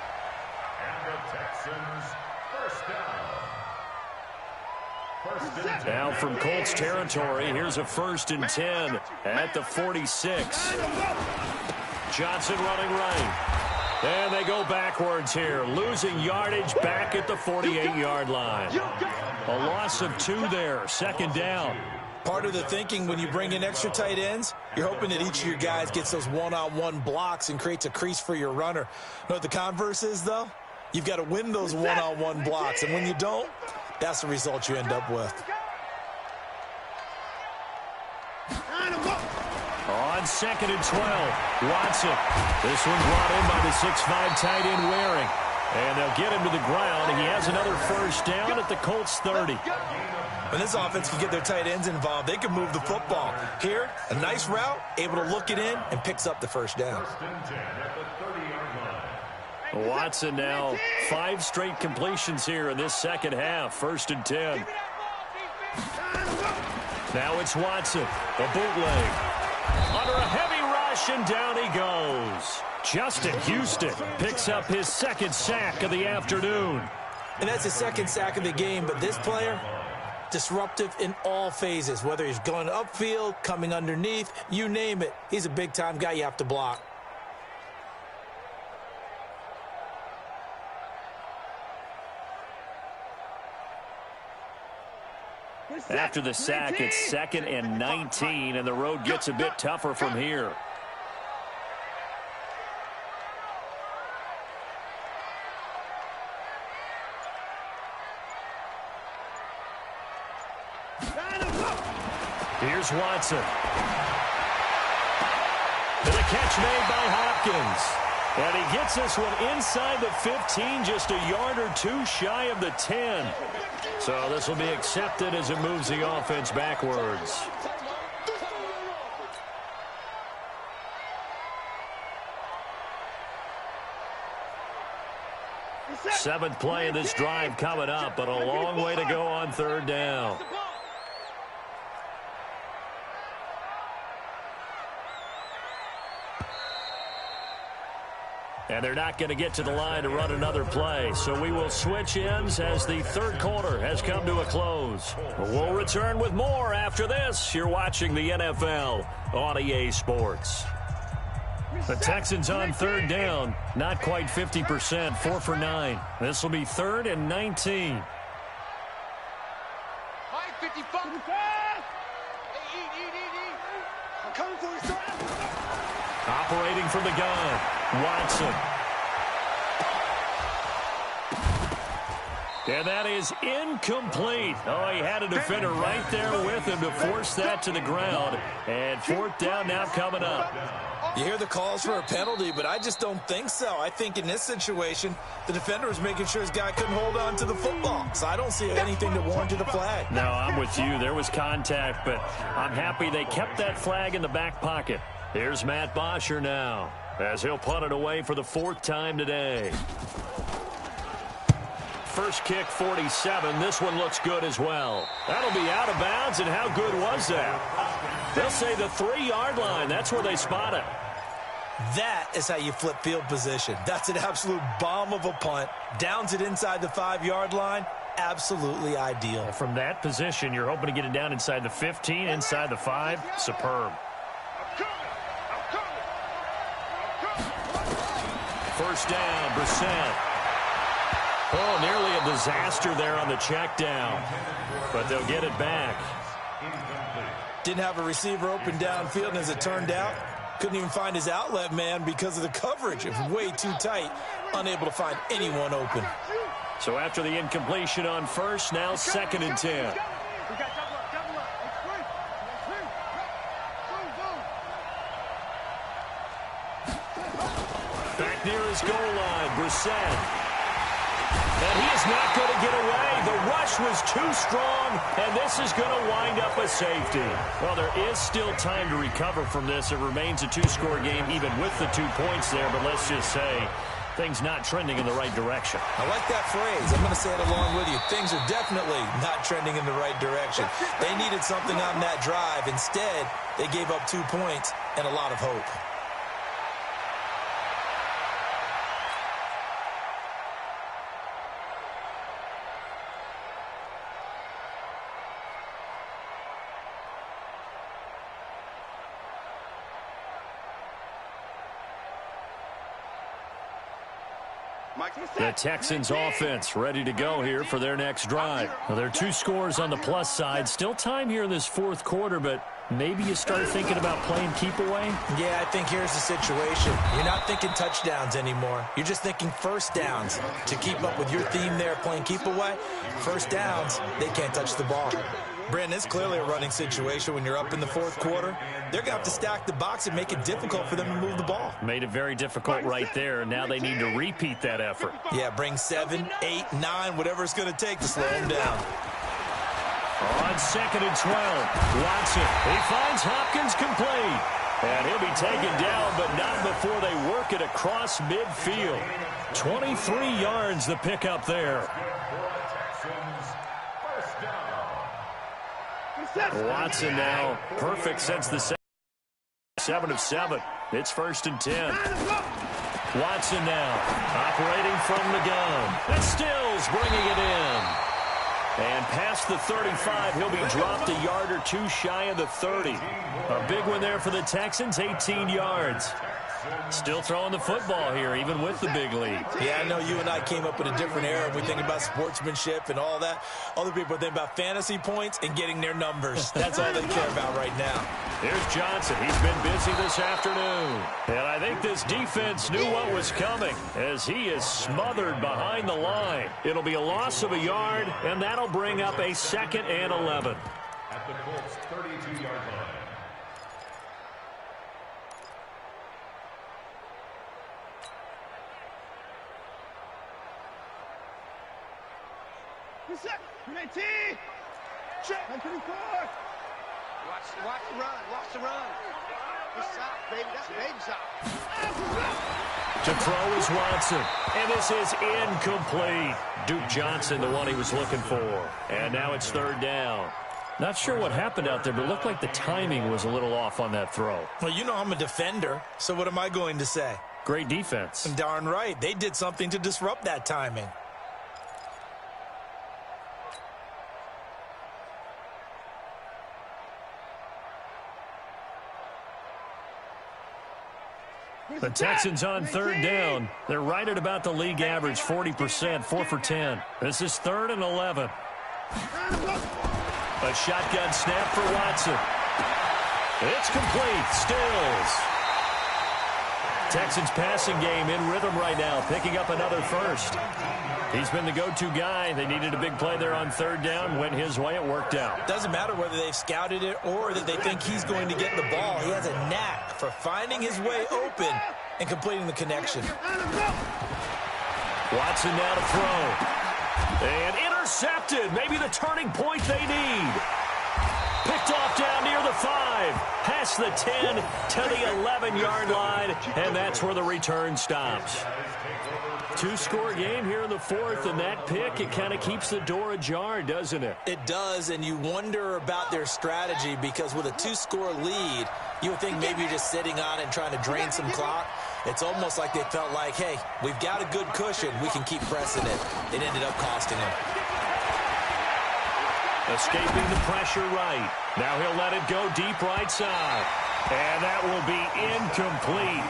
And the Texans first down. First and 10. Now from Colts territory, here's a first and 10 at the 46. Johnson running right. And they go backwards here, losing yardage back at the 48-yard line. A loss of 2 there, second down. Part of the thinking when you bring in extra tight ends, you're hoping that each of your guys gets those one-on-one blocks and creates a crease for your runner. You know what the converse is, though? You've got to win those one-on-one blocks, and when you don't, that's the result you end up with. On second and 12, Watson. This one brought in by the 6'5" tight end Waring. And they'll get him to the ground. He has another first down at the Colts 30. When this offense can get their tight ends involved, they can move the football. Here, a nice route, able to look it in, and picks up the first down. First and 10 at the 30-yard line. Watson now 5 straight completions here in this second half. First and 10. Now it's Watson. The bootleg. Under a heavy rush, and down he goes. Justin Houston picks up his second sack of the afternoon. And that's his second sack of the game, but this player, disruptive in all phases, whether he's going upfield, coming underneath, you name it. He's a big-time guy you have to block. After the sack, it's 2nd and 19, and the road gets a bit tougher from here. Here's Watson. And a catch made by Hopkins. And he gets this one inside the 15, just a yard or two shy of the 10. So this will be accepted as it moves the offense backwards. Seventh play of this drive coming up, but a long way to go on 3rd down. And they're not going to get to the line to run another play. So we will switch ends as the 3rd quarter has come to a close. We'll return with more after this. You're watching the NFL on EA Sports. The Texans on 3rd down. Not quite 50%. 4 for 9. This will be 3rd and 19. Operating from the gun, Watson. And that is incomplete. Oh, he had a defender right there with him to force that to the ground. And 4th down now coming up. You hear the calls for a penalty, but I just don't think so. I think in this situation, the defender was making sure his guy couldn't hold on to the football. So I don't see anything that warranted a flag. No, I'm with you. There was contact, but I'm happy they kept that flag in the back pocket. Here's Matt Bosher now, as he'll punt it away for the 4th time today. First kick, 47. This one looks good as well. That'll be out of bounds, and how good was that? They'll say the 3-yard line. That's where they spot it. That is how you flip field position. That's an absolute bomb of a punt. Downs it inside the 5-yard line. Absolutely ideal. From that position, you're hoping to get it down inside the 15, inside the 5. Superb. First down, Brissett. Oh, nearly a disaster there on the check down. But they'll get it back. Didn't have a receiver open downfield, and as it turned out, couldn't even find his outlet man because of the coverage. It was way too tight, unable to find anyone open. So after the incompletion on first, now 2nd and 10. Back near his goal line, Brissett. And he is not going to get away. The rush was too strong, and this is going to wind up a safety. Well, there is still time to recover from this. It remains a 2-score game, even with the 2 points there. But let's just say things not trending in the right direction. I like that phrase. I'm going to say it along with you. Things are definitely not trending in the right direction. They needed something on that drive. Instead, they gave up 2 points and a lot of hope. The Texans offense ready to go here for their next drive. Well, there are 2 scores on the plus side. Still time here in this 4th quarter, but maybe you start thinking about playing keep away? Yeah, I think here's the situation. You're not thinking touchdowns anymore. You're just thinking first downs. To keep up with your theme there, playing keep away, first downs, they can't touch the ball. Brandon, it's clearly a running situation when you're up in the 4th quarter. They're going to have to stack the box and make it difficult for them to move the ball. Made it very difficult right there. Now they need to repeat that effort. Yeah, bring 7, 8, 9, whatever it's going to take to slow them down. On 2nd and 12, Watson. He finds Hopkins complete. And he'll be taken down, but not before they work it across midfield. 23 yards the pickup there. Watson now perfect since the 7 of 7. It's 1st and 10. Watson now operating from the gun. And Stills bringing it in. And past the 35, he'll be dropped a yard or 2 shy of the 30. A big one there for the Texans, 18 yards. Still throwing the football here, even with the big lead. Yeah, I know you and I came up with a different era. We think about sportsmanship and all that. Other people think about fantasy points and getting their numbers. That's all they care about right now. Here's Johnson. He's been busy this afternoon. And I think this defense knew what was coming as he is smothered behind the line. It'll be a loss of a yard, and that'll bring up a 2nd and 11. At the Colts' 32-yard line. Check. 124. Watch the run. Watch the run. Good stop, baby. That's a baby stop. To throw is Watson. And this is incomplete. Duke Johnson, the one he was looking for. And now it's 3rd down. Not sure what happened out there, but it looked like the timing was a little off on that throw. Well, you know I'm a defender, so what am I going to say? Great defense. Darn right. They did something to disrupt that timing. The Texans on 3rd down. They're right at about the league average, 40%, 4 for 10. This is 3rd and 11. A shotgun snap for Watson. It's complete. Stills. Texans passing game in rhythm right now, picking up another first. He's been the go-to guy. They needed a big play there on 3rd down. Went his way. It worked out. Doesn't matter whether they've scouted it or that they think he's going to get the ball. He has a knack for finding his way open and completing the connection. Watson now to throw. And intercepted. Maybe the turning point they need. Picked off down near the 5. Past the 10 to the 11-yard line. And that's where the return stops. 2-score game here in the 4th, and that pick, it kind of keeps the door ajar, doesn't it? It does, and you wonder about their strategy because with a 2-score lead, you would think maybe you're just sitting on it and trying to drain some clock. It's almost like they felt like, hey, we've got a good cushion. We can keep pressing it. It ended up costing them. Escaping the pressure right. Now he'll let it go deep right side. And that will be incomplete.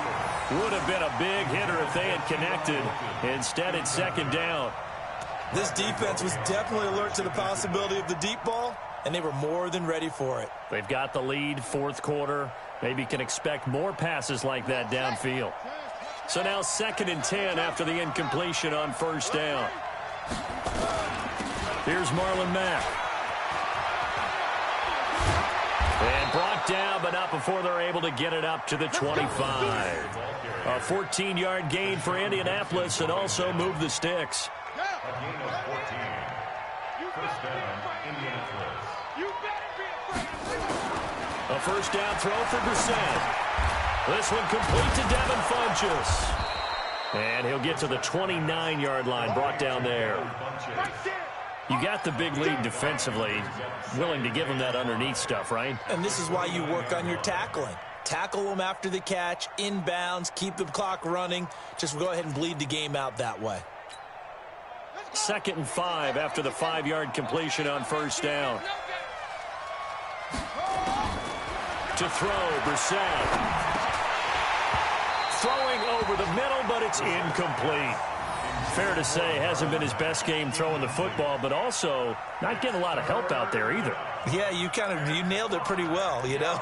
Would have been a big hitter if they had connected. Instead, it's 2nd down. This defense was definitely alert to the possibility of the deep ball, and they were more than ready for it. They've got the lead, 4th quarter. Maybe can expect more passes like that downfield. So now 2nd and 10 after the incompletion on 1st down. Here's Marlon Mack. And brought down, but not before they're able to get it up to the 25. A 14-yard gain for Indianapolis and also move the sticks. A gain of 14. First down, Indianapolis. A 1st down throw for Brissett. This one complete to Devin Funchess. And he'll get to the 29-yard line, brought down there. You got the big lead defensively, willing to give them that underneath stuff, right? And this is why you work on your tackling. Tackle them after the catch, inbounds, keep the clock running. Just go ahead and bleed the game out that way. 2nd and 5 after the 5-yard completion on 1st down. To throw, Brissett. Throwing over the middle, but it's incomplete. Fair to say, hasn't been his best game throwing the football, but also not getting a lot of help out there either. Yeah, you nailed it pretty well, you know.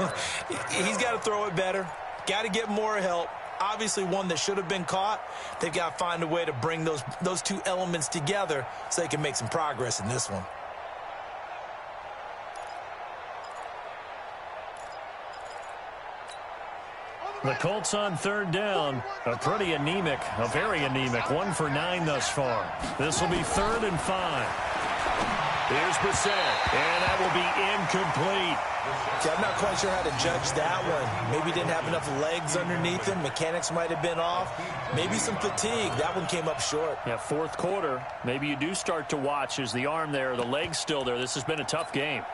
He's got to throw it better. Got to get more help. Obviously one that should have been caught. They've got to find a way to bring those two elements together so they can make some progress in this one. The Colts on 3rd down. A very anemic, 1 for 9 thus far. This will be 3rd and 5. Here's Brissett, and that will be incomplete. See, I'm not quite sure how to judge that one. Maybe didn't have enough legs underneath him. Mechanics might have been off. Maybe some fatigue. That one came up short. Yeah, 4th quarter. Maybe you do start to watch as the arm there, the leg's still there. This has been a tough game.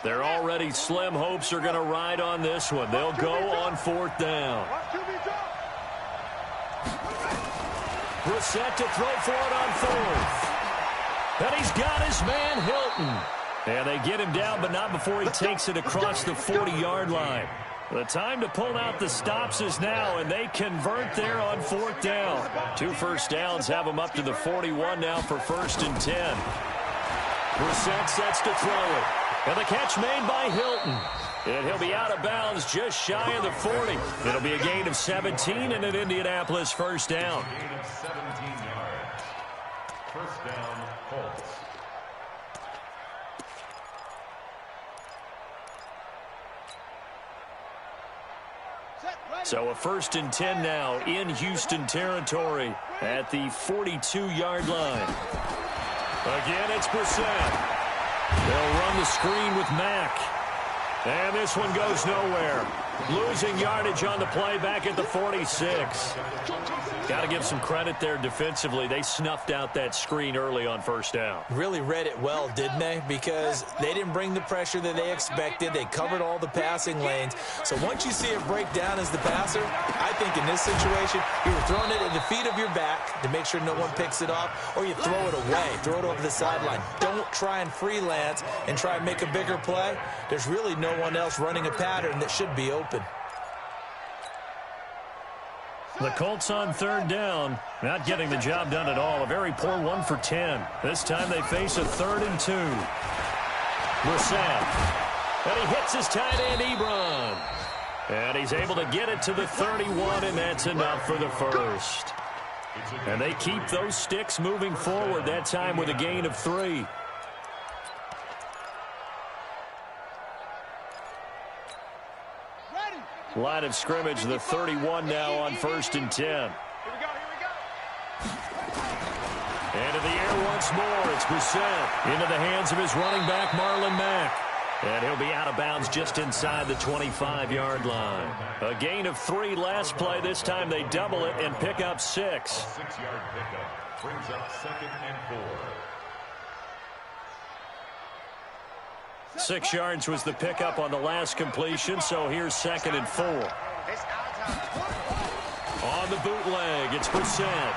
Their already slim hopes are going to ride on this one. They'll go on 4th down. Brissett to throw for it on 4th. And he's got his man, Hilton. And they get him down, but not before he takes it across the 40-yard line. The time to pull out the stops is now, and they convert there on 4th down. 2 first downs have them up to the 41 now for 1st and 10. Brissett sets to throw it. And the catch made by Hilton. And he'll be out of bounds just shy of the 40. It'll be a gain of 17 and an Indianapolis first down. Gain of 17 yards. First down, Colts. So a 1st and 10 now in Houston territory at the 42-yard line. Again, it's Brissett. They'll run the screen with Mack. And this one goes nowhere. Losing yardage on the play back at the 46. Got to give some credit there defensively. They snuffed out that screen early on 1st down. Really read it well, didn't they? Because they didn't bring the pressure that they expected. They covered all the passing lanes. So once you see it break down as the passer, I think in this situation, you're throwing it at the feet of your back to make sure no one picks it off, or you throw it away, throw it over the sideline. Don't try and freelance and try and make a bigger play. There's really no one else running a pattern that should be open. The Colts on 3rd down, not getting the job done at all. A very poor 1 for 10. This time they face a 3rd and 2. Brissett. And he hits his tight end, Ebron. And he's able to get it to the 31, and that's enough for the first. And they keep those sticks moving forward, that time with a gain of 3. Line of scrimmage, the 31 now on 1st and 10. Here we go. Into the air once more. It's Brissett into the hands of his running back, Marlon Mack. And he'll be out of bounds just inside the 25-yard line. A gain of 3 last play. This time they double it and pick up 6. A 6-yard pickup brings up 2nd and 4. 6 yards was the pickup on the last completion, so here's 2nd and 4. On the bootleg, it's Brissett.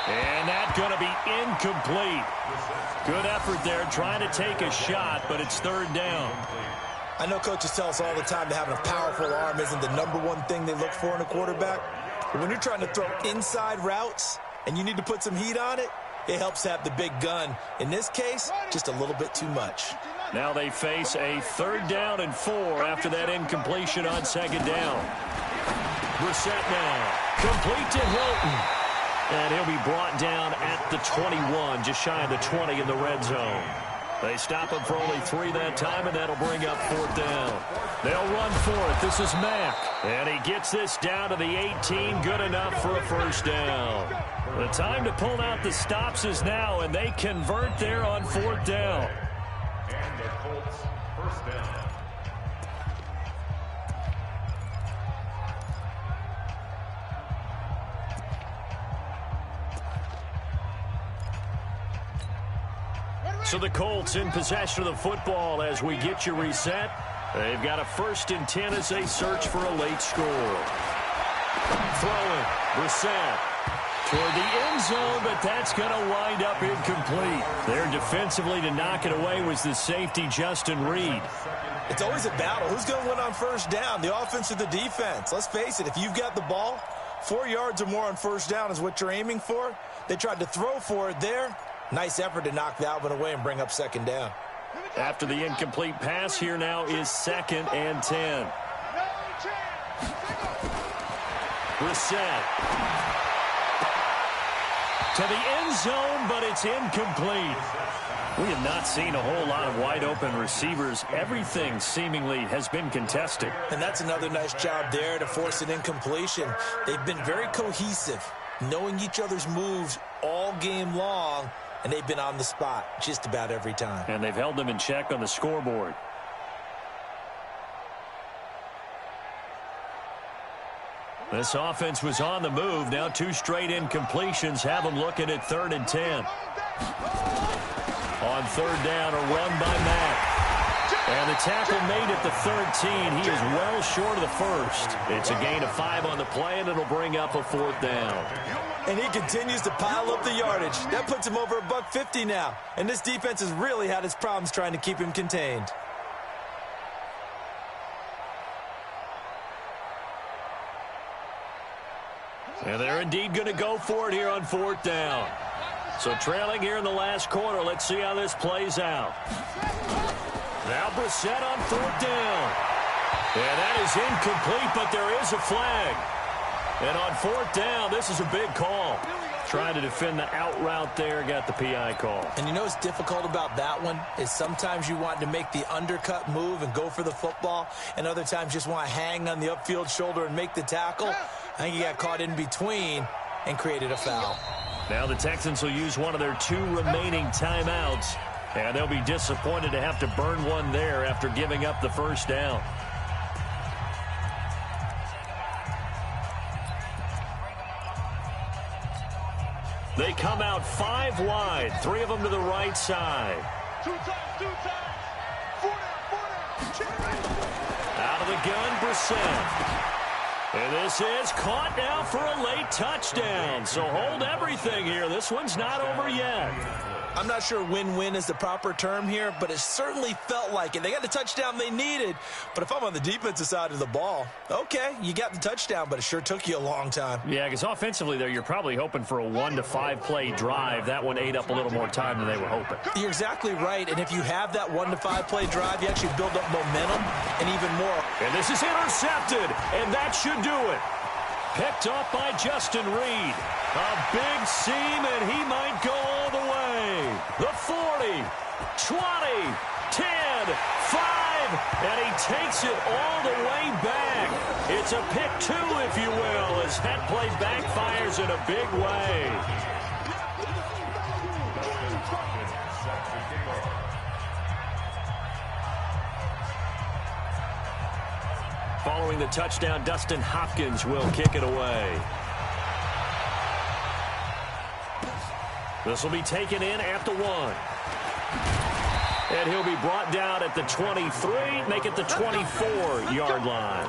And that's going to be incomplete. Good effort there, trying to take a shot, but it's 3rd down. I know coaches tell us all the time that having a powerful arm isn't the #1 thing they look for in a quarterback. But when you're trying to throw inside routes and you need to put some heat on it, it helps to have the big gun. In this case, just a little bit too much. Now they face a 3rd down and 4 after that incompletion on 2nd down. Brissett now, complete to Hilton. And he'll be brought down at the 21, just shy of the 20 in the red zone. They stop him for only 3 that time, and that'll bring up 4th down. They'll run for it. This is Mack. And he gets this down to the 18, good enough for a first down. The time to pull out the stops is now, and they convert there on 4th down. And the Colts first down. So the Colts in possession of the football as we get you reset. They've got a 1st and 10 as they search for a late score. Throwing, Brissett toward the end zone, but that's going to wind up incomplete. There defensively to knock it away was the safety, Justin Reed. It's always a battle. Who's going to win on 1st down, the offense or the defense? Let's face it, if you've got the ball, 4 yards or more on 1st down is what you're aiming for. They tried to throw for it there. Nice effort to knock that one away and bring up 2nd down. After the incomplete pass, here now is 2nd and 10. Brissett to the end zone, but it's incomplete. We have not seen a whole lot of wide open receivers. Everything seemingly has been contested. And that's another nice job there to force an incompletion. They've been very cohesive, knowing each other's moves all game long, and they've been on the spot just about every time. And they've held them in check on the scoreboard. This offense was on the move. Now 2 straight incompletions have them looking at 3rd and 10. On 3rd down, a run by Mack. And the tackle made at the 13. He is well short of the first. It's a gain of 5 on the play, and it'll bring up a 4th down. And he continues to pile up the yardage. That puts him over $150 now. And this defense has really had its problems trying to keep him contained. And they're indeed going to go for it here on 4th down. So trailing here in the last quarter. Let's see how this plays out. Now Brissett on 4th down. And that is incomplete, but there is a flag. And on 4th down, this is a big call. Trying to defend the out route there, got the PI call. And you know what's difficult about that one is sometimes you want to make the undercut move and go for the football, and other times just want to hang on the upfield shoulder and make the tackle. I think he got caught in between and created a foul. Now the Texans will use one of their 2 remaining timeouts, and they'll be disappointed to have to burn one there after giving up the first down. They come out 5 wide, 3 of them to the right side. 2 times, 2 times. 4 down. Out of the gun, Brissett. And this is caught now for a late touchdown. So hold everything here. This one's not over yet. I'm not sure win-win is the proper term here, but it certainly felt like it. They got the touchdown they needed, but if I'm on the defensive side of the ball, okay, you got the touchdown, but it sure took you a long time. Yeah, because offensively there, you're probably hoping for a 1 to 5 play drive. That one ate up a little more time than they were hoping. You're exactly right, and if you have that 1 to 5 play drive, you actually build up momentum and even more. And this is intercepted, and that should do it. Picked up by Justin Reed. A big seam, and he might go all the way. The 40, 20, 10, 5, and he takes it all the way back. It's a pick 2, if you will, as that play backfires in a big way. Following the touchdown, Dustin Hopkins will kick it away. This will be taken in at the 1. And he'll be brought down at the 23, make it the 24-yard line.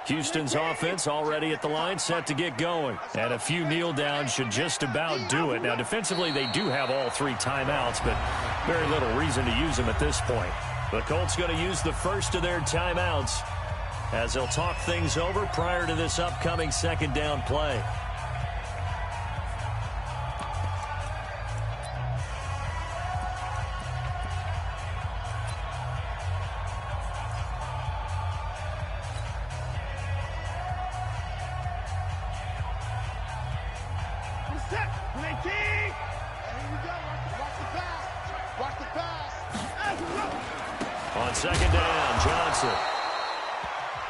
Houston's offense already at the line, set to get going. And a few kneel downs should just about do it. Now, defensively, they do have all 3 timeouts, but very little reason to use them at this point. The Colts going to use the first of their timeouts as they'll talk things over prior to this upcoming 2nd down play. On 2nd down, Johnson.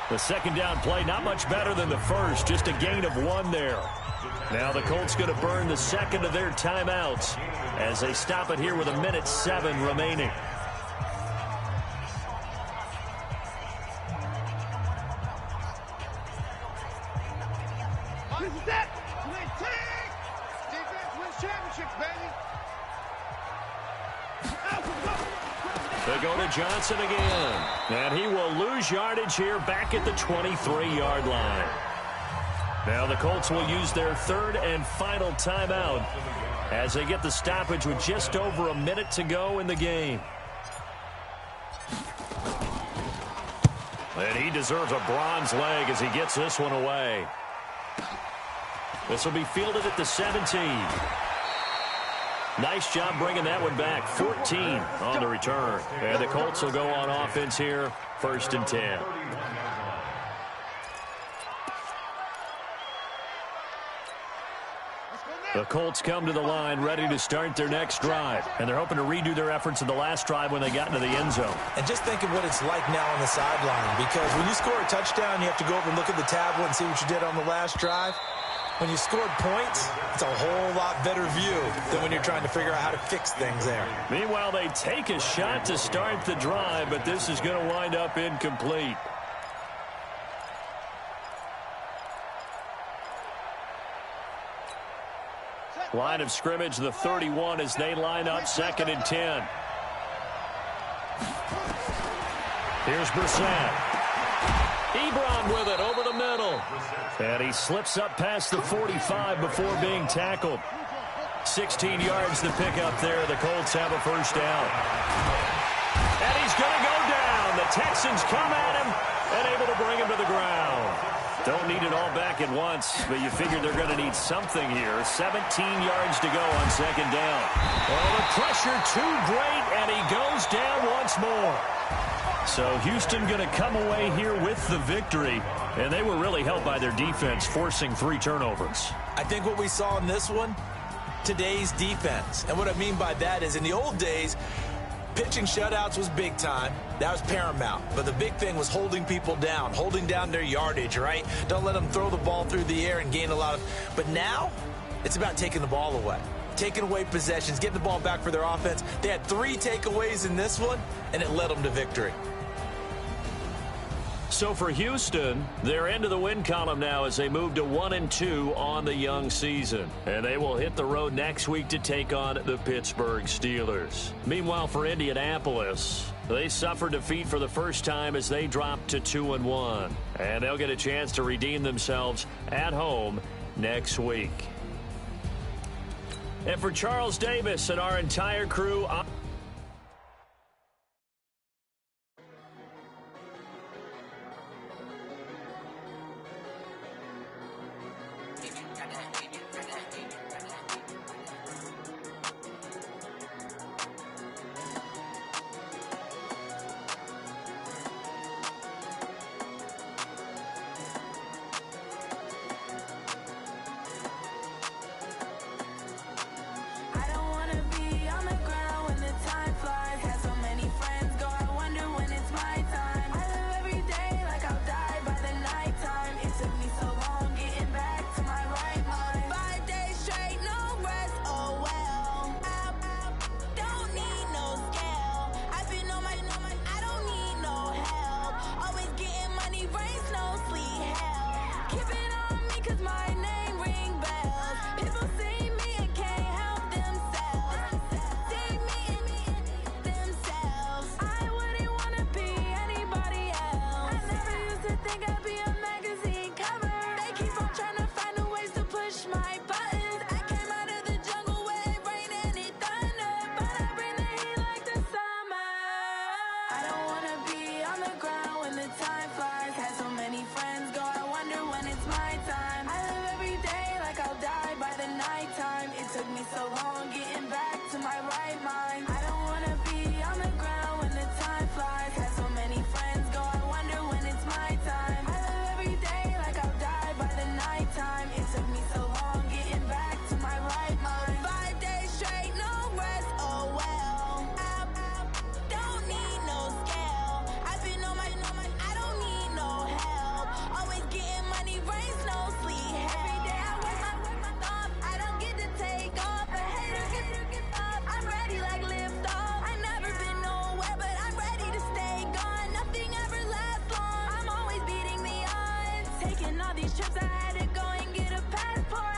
The 2nd down play, not much better than the first, just a gain of 1 there. Now the Colts going to burn the 2nd of their timeouts as they stop it here with 1:07 remaining. They go to Johnson again. And he will lose yardage here back at the 23-yard line. Now the Colts will use their 3rd and final timeout as they get the stoppage with just over a minute to go in the game. And he deserves a bronze leg as he gets this one away. This will be fielded at the 17. Nice job bringing that one back. 14 on the return. And the Colts will go on offense here, 1st and 10. The Colts come to the line ready to start their next drive. And they're hoping to redo their efforts in the last drive when they got into the end zone. And just think of what it's like now on the sideline, because when you score a touchdown, you have to go over and look at the tablet and see what you did on the last drive. When you scored points, it's a whole lot better view than when you're trying to figure out how to fix things there. Meanwhile, they take a shot to start the drive, but this is going to wind up incomplete. Line of scrimmage, the 31, as they line up 2nd and 10. Here's Brissett. Ebron with it over the middle. And he slips up past the 45 before being tackled. 16 yards to pick up there. The Colts have a first down. And he's going to go down. The Texans come at him and able to bring him to the ground. Don't need it all back at once, but you figure they're going to need something here. 17 yards to go on 2nd down. Oh, the pressure too great, and he goes down once more. So Houston going to come away here with the victory, and they were really helped by their defense, forcing 3 turnovers. I think what we saw in this one, today's defense. And what I mean by that is in the old days, pitching shutouts was big time. That was paramount. But the big thing was holding people down, holding down their yardage, right? Don't let them throw the ball through the air and gain a lot of... But now, it's about taking the ball away. Taking away possessions, getting the ball back for their offense. They had 3 takeaways in this one, and it led them to victory. So for Houston, they're into the win column now as they move to 1-2 on the young season. And they will hit the road next week to take on the Pittsburgh Steelers. Meanwhile, for Indianapolis, they suffered defeat for the first time as they dropped to 2-1. And they'll get a chance to redeem themselves at home next week. And for Charles Davis and our entire crew... Trips I had to go and get a passport.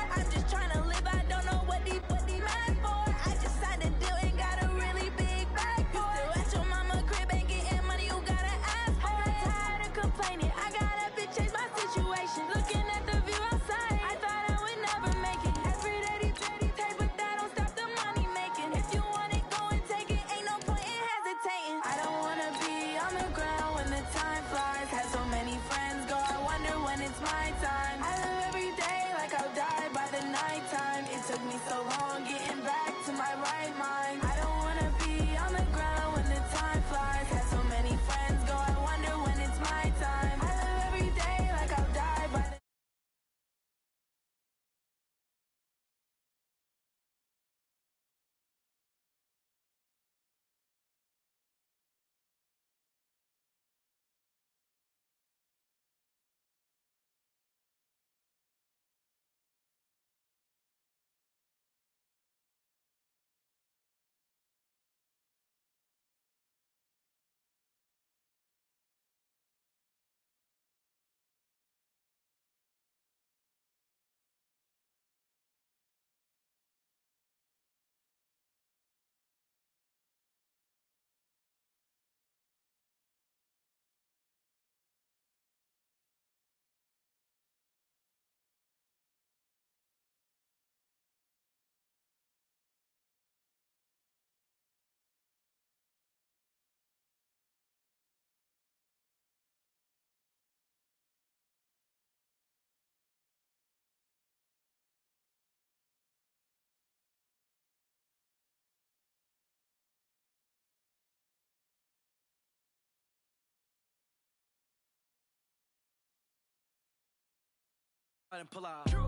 and pull out. True.